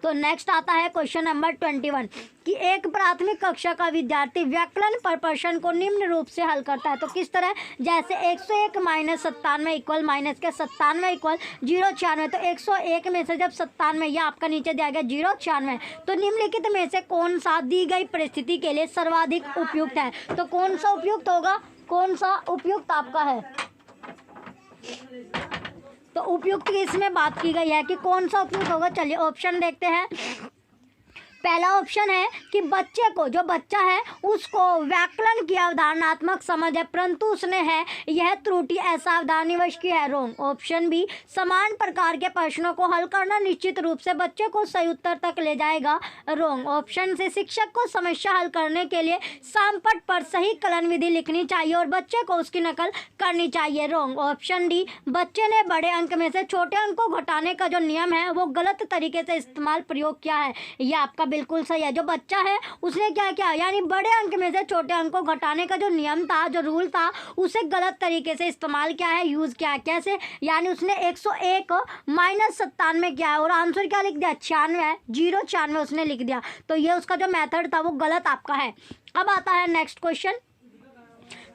तो नेक्स्ट आता है क्वेश्चन नंबर 21 कि एक प्राथमिक कक्षा का विद्यार्थी व्याकरण पर प्रश्न को निम्न रूप से हल करता है। तो किस तरह? जैसे 101 माइनस 97 इक्वल माइनस के 97 इक्वल 096। तो 101 में से जब 97 यह आपका नीचे दिया गया 096, तो निम्नलिखित में से कौन सा दी गई परिस्थिति के लिए सर्वाधिक उपयुक्त है? तो कौन सा उपयुक्त होगा? कौन सा उपयुक्त आपका है? तो उपयुक्त की इसमें बात की गई है कि कौन सा उपयुक्त होगा। चलिए ऑप्शन देखते हैं। पहला ऑप्शन है कि बच्चे को, जो बच्चा है उसको व्याकरण की अवधारणात्मक समझ है, परंतु उसने है यह त्रुटि असावधानीवश की है। रोंग। ऑप्शन बी, समान प्रकार के प्रश्नों को हल करना निश्चित रूप से बच्चे को सही उत्तर तक ले जाएगा। रोंग। ऑप्शन से, शिक्षक को समस्या हल करने के लिए सामपट पर सही कलन विधि लिखनी चाहिए और बच्चे को उसकी नकल करनी चाहिए। रोंग। ऑप्शन डी, बच्चे ने बड़े अंक में से छोटे अंक को घटाने का जो नियम है वो गलत तरीके से इस्तेमाल प्रयोग किया है। यह आपका बिल्कुल सही है। जो बच्चा है उसने क्या किया, यानी बड़े अंक में से छोटे अंक को घटाने का जो नियम था, जो रूल था, उसे गलत तरीके से इस्तेमाल किया है, यूज़ किया है। कैसे? यानी उसने 101 माइनस 97 किया है और आंसर क्या लिख दिया? 96, 096 उसने लिख दिया। तो ये उसका जो मेथड था वो गलत आपका है। अब आता है नेक्स्ट क्वेश्चन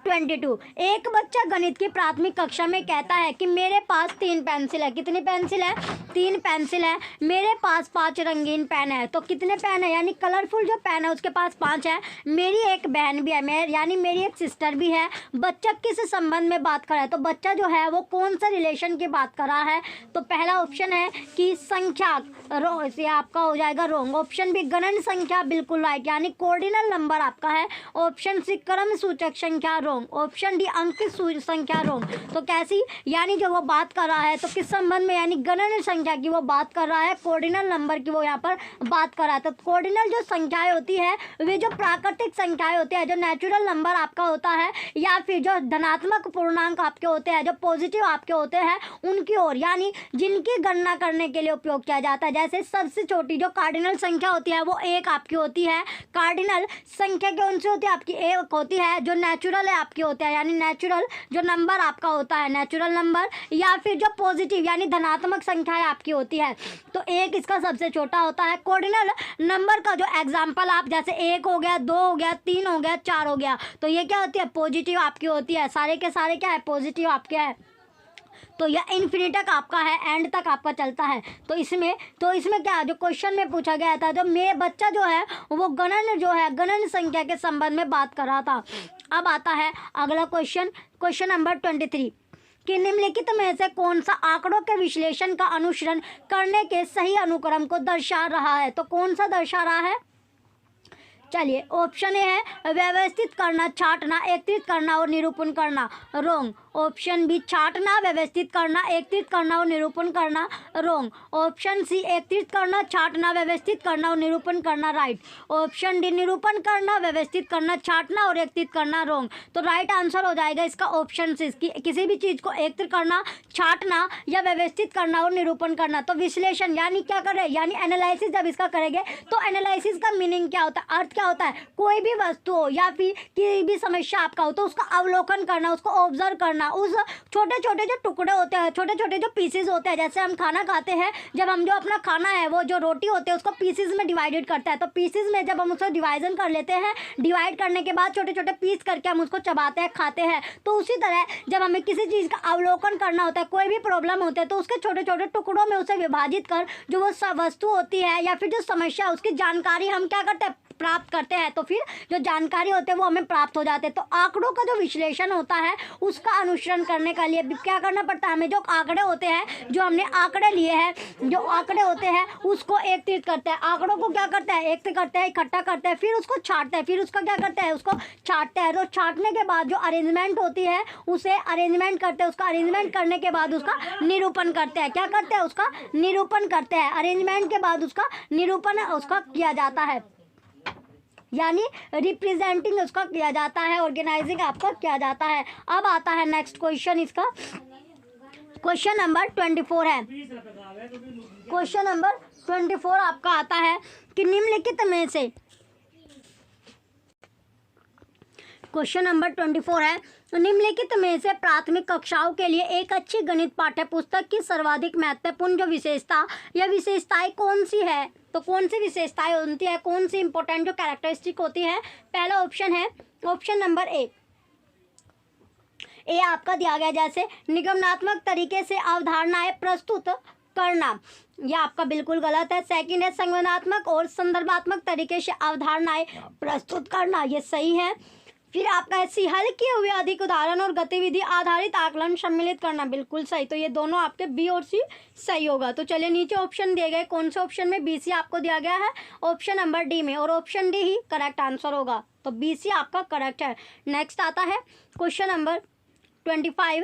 22। एक बच्चा गणित की प्राथमिक कक्षा में कहता है कि मेरे पास 3 पेंसिल है। कितनी पेंसिल है? 3 पेंसिल है। मेरे पास 5 रंगीन पेन है। तो कितने पेन है? यानी कलरफुल जो पेन है उसके पास 5 है। मेरी एक बहन भी है, यानी मेरी एक सिस्टर भी है। बच्चा किस संबंध में बात कर रहा है? तो बच्चा जो है वो कौन सा रिलेशन की बात कर रहा है? तो पहला ऑप्शन है कि संख्या, ये आपका हो जाएगा रोंग। ऑप्शन बी, गणन संख्या, बिल्कुल राइट, यानी कोऑर्डिनल नंबर आपका है। ऑप्शन सी, क्रम सूचक संख्या, रोंग। ऑप्शन डी, अंकित संख्या, रोंग। तो कैसी? यानी जो वो बात कर रहा है तो किस संबंध में? यानी गणन संख्या की वो बात कर रहा है, कोऑर्डिनल नंबर की वो यहाँ पर बात कर रहा है। तो कोऑर्डिनल जो संख्याएं होती है वे जो प्राकृतिक संख्याएं होती है, जो नेचुरल नंबर आपका होता है, या फिर जो धनात्मक पूर्णांक आपके होते हैं, जो पॉजिटिव आपके होते हैं, उनकी ओर, यानी जिनकी गणना करने के लिए उपयोग किया जाता है। जैसे सबसे छोटी जो कार्डिनल संख्या होती है वो 1 आपकी होती है। कार्डिनल संख्या कौन सी होती है? आपकी 1 होती है। जो नेचुरल है आपके होते हैं, यानी नेचुरल जो नंबर आपका होता है, नेचुरल नंबर, या फिर जो पॉजिटिव यानी धनात्मक संख्याएं आपकी होती है। तो 1 इसका सबसे छोटा होता है। कोऑर्डिनल नंबर का जो एग्जाम्पल आप, जैसे 1 हो गया, 2 हो गया, 3 हो गया, 4 हो गया, तो ये क्या होती है? पॉजिटिव आपकी होती है। सारे के सारे क्या है? पॉजिटिव आपके है। तो यह इन्फिनिट तक आपका है, एंड तक आपका चलता है। तो इसमें क्या, जो क्वेश्चन में पूछा गया था, जो बच्चा जो है वो गणन संख्या के संबंध में बात कर रहा था। अब आता है अगला क्वेश्चन नंबर 23 कि निम्नलिखित में से कौन सा आंकड़ों के विश्लेषण का अनुसरण करने के सही अनुक्रम को दर्शा रहा है? तो कौन सा दर्शा रहा है? चलिए ऑप्शन ए है व्यवस्थित करना, छांटना, एकत्रित करना और निरूपण करना। रोंग। ऑप्शन बी, छांटना, व्यवस्थित करना, एकत्रित करना और निरूपण करना। रोंग। ऑप्शन सी, एकत्रित करना, छांटना, व्यवस्थित करना और निरूपण करना। राइट। ऑप्शन डी, निरूपण करना, व्यवस्थित करना, छांटना और एकत्रित करना। रोंग। तो राइट आंसर हो जाएगा इसका ऑप्शन सी, किसी भी चीज़ को एकत्रित करना, छांटना या व्यवस्थित करना और निरूपण करना। तो विश्लेषण यानी क्या कर रहे हैं? यानी एनालिसिस जब इसका करेंगे तो एनालिसिस का मीनिंग क्या होता है, अर्थ क्या होता है? कोई भी वस्तु हो या फिर कोई भी समस्या आपका हो तो उसका अवलोकन करना, उसको ऑब्जर्व करना, उस छोटे छोटे जो टुकड़े होते हैं, छोटे छोटे जो पीसेस होते हैं, जैसे हम खाना खाते हैं, जब हम जो अपना खाना है वो जो रोटी होते हैं उसको पीसेस में डिवाइडेड करते हैं। तो पीसेस में जब हम उसको डिवाइजन कर लेते हैं, डिवाइड करने के बाद छोटे छोटे पीस करके हम उसको चबाते हैं, खाते हैं। तो उसी तरह जब हमें किसी चीज़ का अवलोकन करना होता है, कोई भी प्रॉब्लम होता है, तो उसके छोटे छोटे टुकड़ों में उसे विभाजित कर जो वो वस्तु होती है या फिर जो समस्या उसकी जानकारी हम क्या करते हैं, प्राप्त करते हैं तो फिर जो जानकारी होते हैं वो हमें प्राप्त हो जाते हैं। तो आंकड़ों का जो विश्लेषण होता है उसका अनुसरण करने के लिए क्या करना पड़ता है हमें, जो आंकड़े होते हैं, जो हमने आंकड़े लिए हैं, जो आंकड़े होते हैं उसको एकत्रित करते हैं, आंकड़ों को क्या करते हैं, एकत्रित करते हैं, इकट्ठा करते हैं, फिर उसको छांटते हैं, फिर उसका क्या करते हैं, उसको छांटते हैं। तो छांटने के बाद जो अरेंजमेंट होती है उसे अरेंजमेंट करते हैं, उसका अरेंजमेंट करने के बाद उसका निरूपण करते हैं। क्या करते हैं, उसका निरूपण करते हैं। अरेंजमेंट के बाद उसका निरूपण उसका किया जाता है, यानी रिप्रेजेंटिंग उसका किया जाता है, ऑर्गेनाइजिंग आपका किया जाता है। अब आता है नेक्स्ट क्वेश्चन, इसका क्वेश्चन नंबर 24 है। क्वेश्चन नंबर 24 आपका आता है कि निम्नलिखित में से, क्वेश्चन नंबर 24 है, निम्नलिखित में से प्राथमिक कक्षाओं के लिए एक अच्छी गणित पाठ्य पुस्तक की सर्वाधिक महत्वपूर्ण जो विशेषता या विशेषताएं कौन सी है। तो कौन सी विशेषताएं होती है, कौन सी इंपॉर्टेंट जो कैरेक्टरिस्टिक होती है। पहला ऑप्शन है ऑप्शन नंबर ए आपका दिया गया, जैसे निगमनात्मक तरीके से अवधारणाएं प्रस्तुत करना, यह आपका बिल्कुल गलत है। सेकंड है संवेदनात्मक और संदर्भात्मक तरीके से अवधारणाएं प्रस्तुत करना, ये सही है। फिर आपका है हल किए हुए अधिक उदाहरण और गतिविधि आधारित आकलन सम्मिलित करना, बिल्कुल सही। तो ये दोनों आपके बी और सी सही होगा। तो चलिए नीचे ऑप्शन दिए गए, कौन से ऑप्शन में, बी सी आपको दिया गया है ऑप्शन नंबर डी में, और ऑप्शन डी ही करेक्ट आंसर होगा। तो बी सी आपका करेक्ट है। नेक्स्ट आता है क्वेश्चन नंबर 25,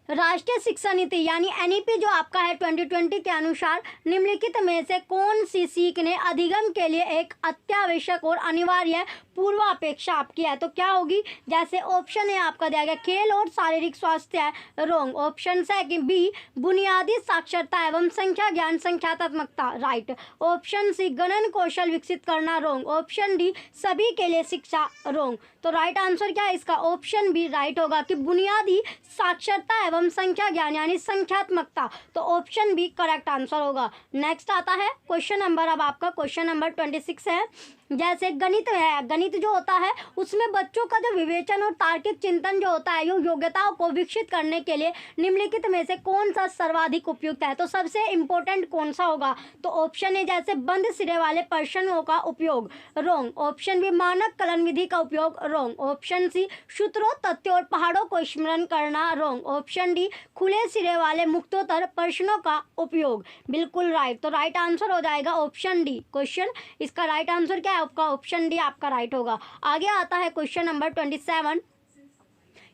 राष्ट्रीय शिक्षा नीति यानी एनईपी जो आपका है 2020 के अनुसार निम्नलिखित में से कौन सी सीखने अधिगम के लिए एक अत्यावश्यक और अनिवार्य पूर्वापेक्षा आपकी है। तो क्या होगी, जैसे ऑप्शन ए आपका दिया गया खेल और शारीरिक स्वास्थ्य है, रॉन्ग। ऑप्शन सेकंड बी बुनियादी साक्षरता एवं संख्या ज्ञान संख्यात्मकता, राइट। ऑप्शन सी गणन कौशल विकसित करना, रॉन्ग। ऑप्शन डी सभी के लिए शिक्षा, रॉन्ग। तो राइट आंसर क्या है इसका, ऑप्शन बी राइट होगा कि बुनियादी साक्षरता एवं संख्या ज्ञान यानी संख्यात्मकता। तो ऑप्शन बी करेक्ट आंसर होगा। नेक्स्ट आता है क्वेश्चन नंबर, अब आपका क्वेश्चन नंबर 26 है। जैसे गणित है, गणित जो होता है उसमें बच्चों का जो विवेचन और तार्किक चिंतन जो होता है, योग्यताओं को विकसित करने के लिए निम्नलिखित में से कौन सा सर्वाधिक उपयुक्त है। तो सबसे इंपॉर्टेंट कौन सा होगा, तो ऑप्शन ए जैसे बंद सिरे वाले प्रश्नों का उपयोग, रॉन्ग। ऑप्शन बी मानक कलन विधि का उपयोग, रॉन्ग। ऑप्शन सी सूत्रों तथ्यों और पहाड़ों को स्मरण करना, रॉन्ग। ऑप्शन डी खुले सिरे वाले मुक्तोत्तर प्रश्नों का उपयोग, बिल्कुल राइट। तो राइट आंसर हो जाएगा ऑप्शन डी। क्वेश्चन इसका राइट आंसर क्या है आपका, ऑप्शन डी आपका राइट होगा। आगे आता है क्वेश्चन नंबर 27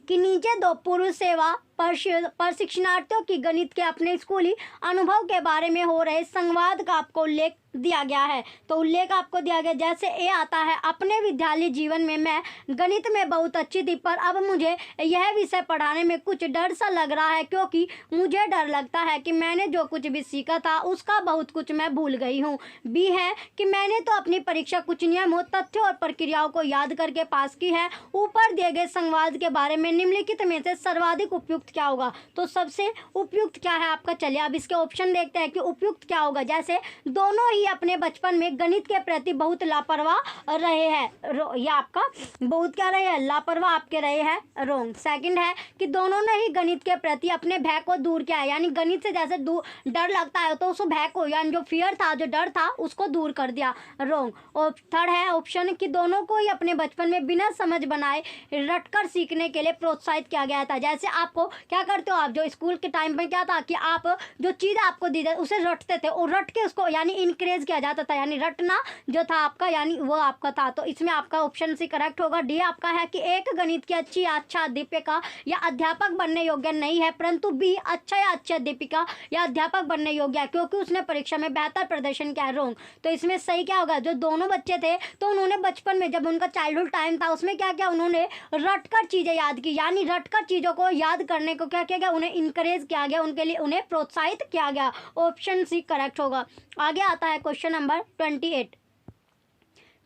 कि नीचे दो पूर्व सेवा प्रशिक्षणार्थियों की गणित के अपने स्कूली अनुभव के बारे में हो रहे संवाद का आपको उल्लेख दिया गया है। तो उल्लेख आपको दिया गया, जैसे ए आता है अपने विद्यालय जीवन में मैं गणित में बहुत अच्छी थी, पर अब मुझे यह विषय पढ़ाने में कुछ डर सा लग रहा है, क्योंकि मुझे डर लगता है कि मैंने जो कुछ भी सीखा था उसका बहुत कुछ मैं भूल गई हूँ। बी है कि मैंने तो अपनी परीक्षा कुछ नियमों तथ्यों और प्रक्रियाओं को याद करके पास की है। ऊपर दिए गए संवाद के बारे में निम्नलिखित में से सर्वाधिक उपयुक्त क्या होगा। तो सबसे उपयुक्त क्या है आपका, चलिए अब इसके ऑप्शन देखते हैं कि उपयुक्त क्या होगा। जैसे दोनों ही अपने बचपन में गणित के प्रति बहुत लापरवाह रहे हैं, या आपका बहुत क्या रहे हैं, लापरवाह आपके रहे हैं, रॉन्ग। सेकंड है कि दोनों ने ही गणित के प्रति अपने भय को दूर किया है, यानी गणित से जैसे डर लगता है तो उस भय को, यानी जो फियर था, जो डर था, उसको दूर कर दिया, रॉन्ग। और थर्ड है ऑप्शन कि दोनों को ही अपने बचपन में बिना समझ बनाए रटकर सीखने के लिए प्रोत्साहित किया गया था। जैसे आपको क्या करते हो, आप जो स्कूल के टाइम पे क्या था कि आप जो चीज़ आपको दी जाए उसे रटते थे, और रट के उसको यानी इनकरेज किया जाता था, यानी रटना जो था आपका, यानी वो आपका था। तो इसमें आपका ऑप्शन सी करेक्ट होगा। डी आपका है कि एक गणित की अच्छी या अच्छा अध्यापिका या अध्यापक बनने योग्य नहीं है, परंतु बी अच्छा या अच्छी अध्यापिका या अध्यापक बनने योग्य है क्योंकि उसने परीक्षा में बेहतर प्रदर्शन किया है, रॉन्ग। तो इसमें सही क्या होगा, जो दोनों बच्चे थे तो उन्होंने बचपन में जब उनका चाइल्डहुड टाइम था उसमें क्या किया, उन्होंने रटकर चीज़ें याद की, यानी रटकर चीज़ों को याद करने को क्या किया गया, उन्हें इनकरेज किया गया, उनके लिए उन्हें प्रोत्साहित किया गया। ऑप्शन सी करेक्ट होगा। आगे आता है क्वेश्चन नंबर 28।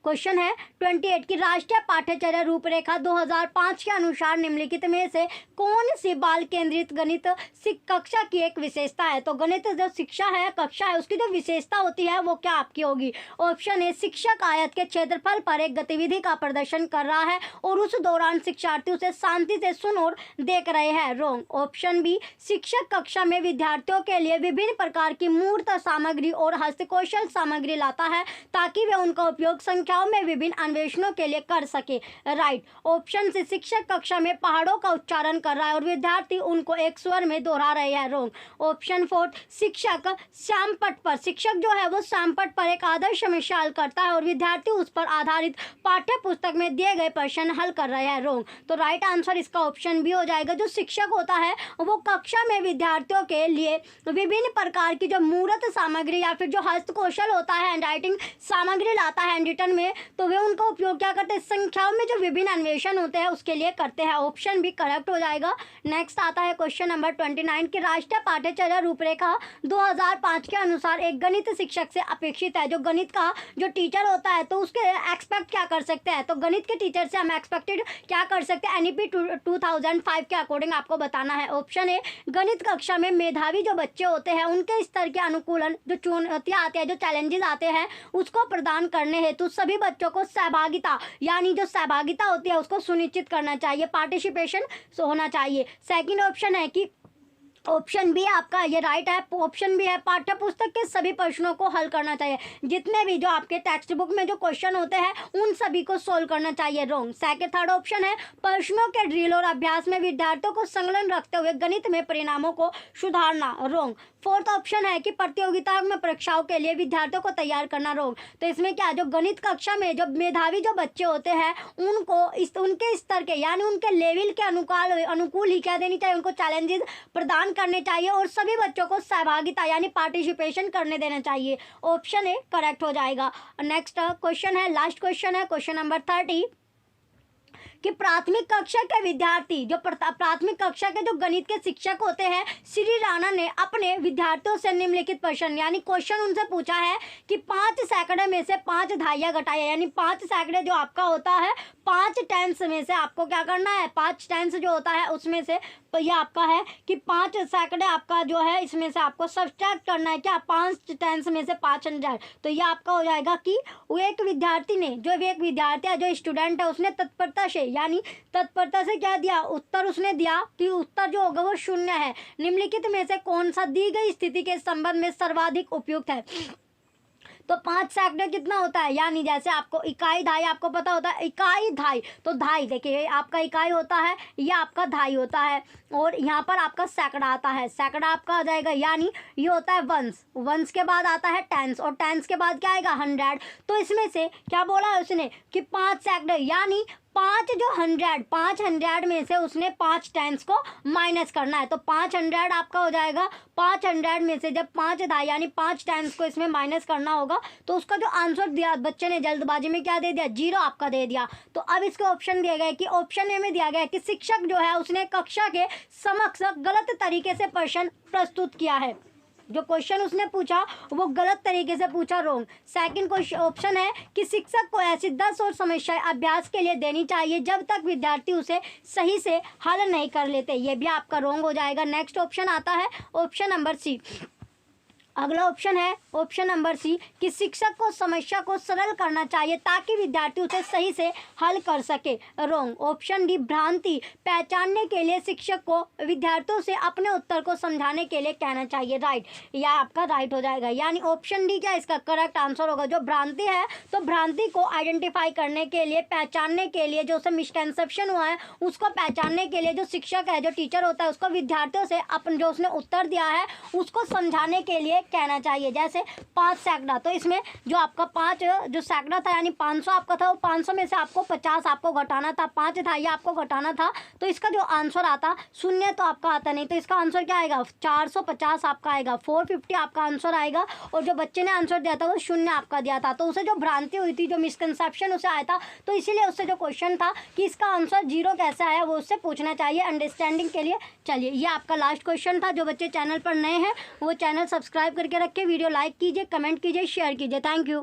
क्वेश्चन है 28 की राष्ट्रीय पाठ्यचर्या रूपरेखा 2005 के अनुसार निम्नलिखित में से कौन सी बाल केंद्रित गणित कक्षा की एक विशेषता है। तो गणित जो शिक्षा है, कक्षा है, उसकी जो विशेषता होती है वो क्या आपकी होगी। ऑप्शन ए शिक्षक आयत के क्षेत्रफल पर एक गतिविधि का प्रदर्शन कर रहा है और उस दौरान शिक्षार्थी उसे शांति से सुन और देख रहे हैं, रॉन्ग। ऑप्शन बी शिक्षक कक्षा में विद्यार्थियों के लिए विभिन्न प्रकार की मूर्त सामग्री और हस्तकौशल सामग्री लाता है ताकि वे उनका उपयोग संख्या कक्षाओं में विभिन्न अन्वेषणों के लिए कर सके। राइट। ऑप्शन सी, शिक्षक कक्षा में पहाड़ों का उच्चारण कर रहा है और विद्यार्थी उनको एक स्वर में दोहरा रहे हैं। रॉन्ग। ऑप्शन फोर्थ, शिक्षक श्यामपट्ट पर, शिक्षक जो है वो श्यामपट्ट पर एक आदर्श समस्या हल करता है और विद्यार्थी उस पर आधारित पाठ्य पुस्तक में दिए गए प्रश्न हल कर रहे हैं। रॉन्ग। तो राइट आंसर इसका ऑप्शन बी हो जाएगा। जो शिक्षक होता है वो कक्षा में विद्यार्थियों के लिए विभिन्न प्रकार की जो मूर्त सामग्री या फिर जो हस्तकौशल होता है, हैंड राइटिंग सामग्री लाता है हैंड रिटन में, तो वे उनका उपयोग क्या करते हैं, संख्याओं में जो विभिन्न अन्वेषण होते हैं उसके लिए करते हैं। ऑप्शन भी करेक्ट हो जाएगा। नेक्स्ट आता है क्वेश्चन नंबर 29 की राष्ट्रीय पाठ्यचर्या रूपरेखा 2005 के अनुसार एक गणित शिक्षक से अपेक्षित है। जो गणित का जो टीचर होता है तो उसके एक्सपेक्ट क्या कर सकते हैं, तो गणित के टीचर से हम एक्सपेक्टेड क्या कर सकते हैं, एनईपी 2005 के अकॉर्डिंग आपको बताना है। ऑप्शन ए, गणित कक्षा में मेधावी जो बच्चे होते हैं उनके स्तर के अनुकूलन जो चुनौतियां आते हैं, जो चैलेंजेस आते हैं उसको प्रदान करने हेतु सभी बच्चों को सहभागिता यानी जो सहभागिता होती है उसको सुनिश्चित करना चाहिए, पार्टिसिपेशन होना चाहिए। सेकंड ऑप्शन है कि ऑप्शन बी आपका ये राइट है। ऑप्शन बी है पाठ्य पुस्तक के सभी प्रश्नों को हल करना चाहिए, जितने भी जो आपके टेक्स्ट बुक में जो क्वेश्चन होते हैं उन सभी को सोल्व करना चाहिए। रॉन्ग। थर्ड ऑप्शन है प्रश्नों के ड्रिल और अभ्यास में विद्यार्थियों को संलग्न रखते हुए गणित में परिणामों को सुधारना। रॉन्ग। फोर्थ ऑप्शन है कि प्रतियोगिताओं में परीक्षाओं के लिए विद्यार्थियों को तैयार करना। रॉन्ग। तो इसमें क्या, जो गणित कक्षा में जो मेधावी जो बच्चे होते हैं उनको उनके स्तर के यानी उनके लेवल के अनुकूल ही क्या देनी चाहिए, उनको चैलेंजेस प्रदान करने चाहिए और सभी बच्चों को सहभागिता यानी पार्टिसिपेशन करने देना चाहिए। ऑप्शन ए करेक्ट हो जाएगा। नेक्स्ट क्वेश्चन है, लास्ट क्वेश्चन है, क्वेश्चन नंबर 30 कि प्राथमिक कक्षा के विद्यार्थी जो प्राथमिक कक्षा के जो गणित के शिक्षक होते हैं श्री राणा ने अपने विद्यार्थियों से निम्नलिखित प्रश्न यानी क्वेश्चन उनसे पूछा है कि 5 सैकड़े में से 5 धाइयाँ घटाइए, यानी 5 सैकड़े जो आपका होता है 5 टेंस में से आपको क्या करना है, 5 टेंस जो होता है उसमें से तो ये आपका है कि 5 सैकड़े आपका जो है इसमें से आपको सब्ट्रैक्ट करना है क्या, 5 टेंस में से 500। तो ये आपका हो जाएगा कि वो एक विद्यार्थी ने जो एक विद्यार्थी है जो स्टूडेंट है उसने तत्परता से यानी तत्परता से क्या दिया, उत्तर उसने दिया कि उत्तर जो होगा वो 0 है। निम्नलिखित में से कौन सा दी गई स्थिति के संबंध में सर्वाधिक उपयुक्त है। तो 5 सैकड़े कितना होता है, यानी जैसे आपको इकाई धाई आपको पता होता है, इकाई धाई तो धाई देखिए आपका इकाई होता है, ये आपका धाई होता है और यहाँ पर आपका सैकड़ा आता है, सैकड़ा आपका आ जाएगा यानी ये होता है वंस, वंस के बाद आता है टेंस और टेंस के बाद क्या आएगा 100। तो इसमें से क्या बोला है उसने कि 5 सैकड़े यानी 5 जो 500 में से उसने 5 टेंस को माइनस करना है। तो 500 आपका हो जाएगा, 500 में से जब 5 धाई यानी 5 टेंस को इसमें माइनस करना होगा तो उसका जो आंसर दिया बच्चे ने जल्दबाजी में क्या दे दिया, 0 आपका दे दिया। तो अब इसके ऑप्शन दिए गए कि ऑप्शन ए में दिया गया कि शिक्षक जो है उसने कक्षा के समक्ष गलत तरीके से प्रश्न प्रस्तुत किया है, जो क्वेश्चन उसने पूछा वो गलत तरीके से पूछा। रॉन्ग। सेकंड क्वेश्चन ऑप्शन है कि शिक्षक को ऐसी 10 और समस्याएं अभ्यास के लिए देनी चाहिए जब तक विद्यार्थी उसे सही से हल नहीं कर लेते, ये भी आपका रॉन्ग हो जाएगा। नेक्स्ट ऑप्शन आता है ऑप्शन नंबर सी। अगला ऑप्शन है ऑप्शन नंबर सी कि शिक्षक को समस्या को सरल करना चाहिए ताकि विद्यार्थी उसे सही से हल कर सके। रॉन्ग। ऑप्शन डी भ्रांति पहचानने के लिए शिक्षक को विद्यार्थियों से अपने उत्तर को समझाने के लिए कहना चाहिए। राइट। यह आपका राइट हो जाएगा, यानी ऑप्शन डी क्या इसका करेक्ट आंसर होगा। जो भ्रांति है तो भ्रांति को आइडेंटिफाई करने के लिए, पहचानने के लिए, जो उसे मिसकंसेप्शन हुआ है उसको पहचानने के लिए जो शिक्षक है, जो टीचर होता है उसको विद्यार्थियों से अपन जो उसने उत्तर दिया है उसको समझाने के लिए कहना चाहिए। जैसे 5 सैकड़ा, तो इसमें जो आपका 5 जो सैकड़ा था यानी 500 आपका था, वो 500 में से आपको 50 आपको घटाना था, 5 था ये आपको घटाना था, तो इसका जो आंसर आता 0 तो आपका आता नहीं, तो इसका आंसर क्या आएगा 450 आपका आएगा, 450 आपका आंसर आएगा। और जो बच्चे ने आंसर दिया था वो 0 आपका दिया था, तो उसे जो भ्रांति हुई थी, जो मिसकंसेप्शन उसे आया था, तो इसीलिए उससे जो क्वेश्चन था कि इसका आंसर 0 कैसे आया वो उससे पूछना चाहिए अंडरस्टैंडिंग के लिए। चलिए ये आपका लास्ट क्वेश्चन था। जो बच्चे चैनल पर नए हैं वो चैनल सब्सक्राइब करके रखें, वीडियो लाइक कीजिए, कमेंट कीजिए, शेयर कीजिए। Thank you.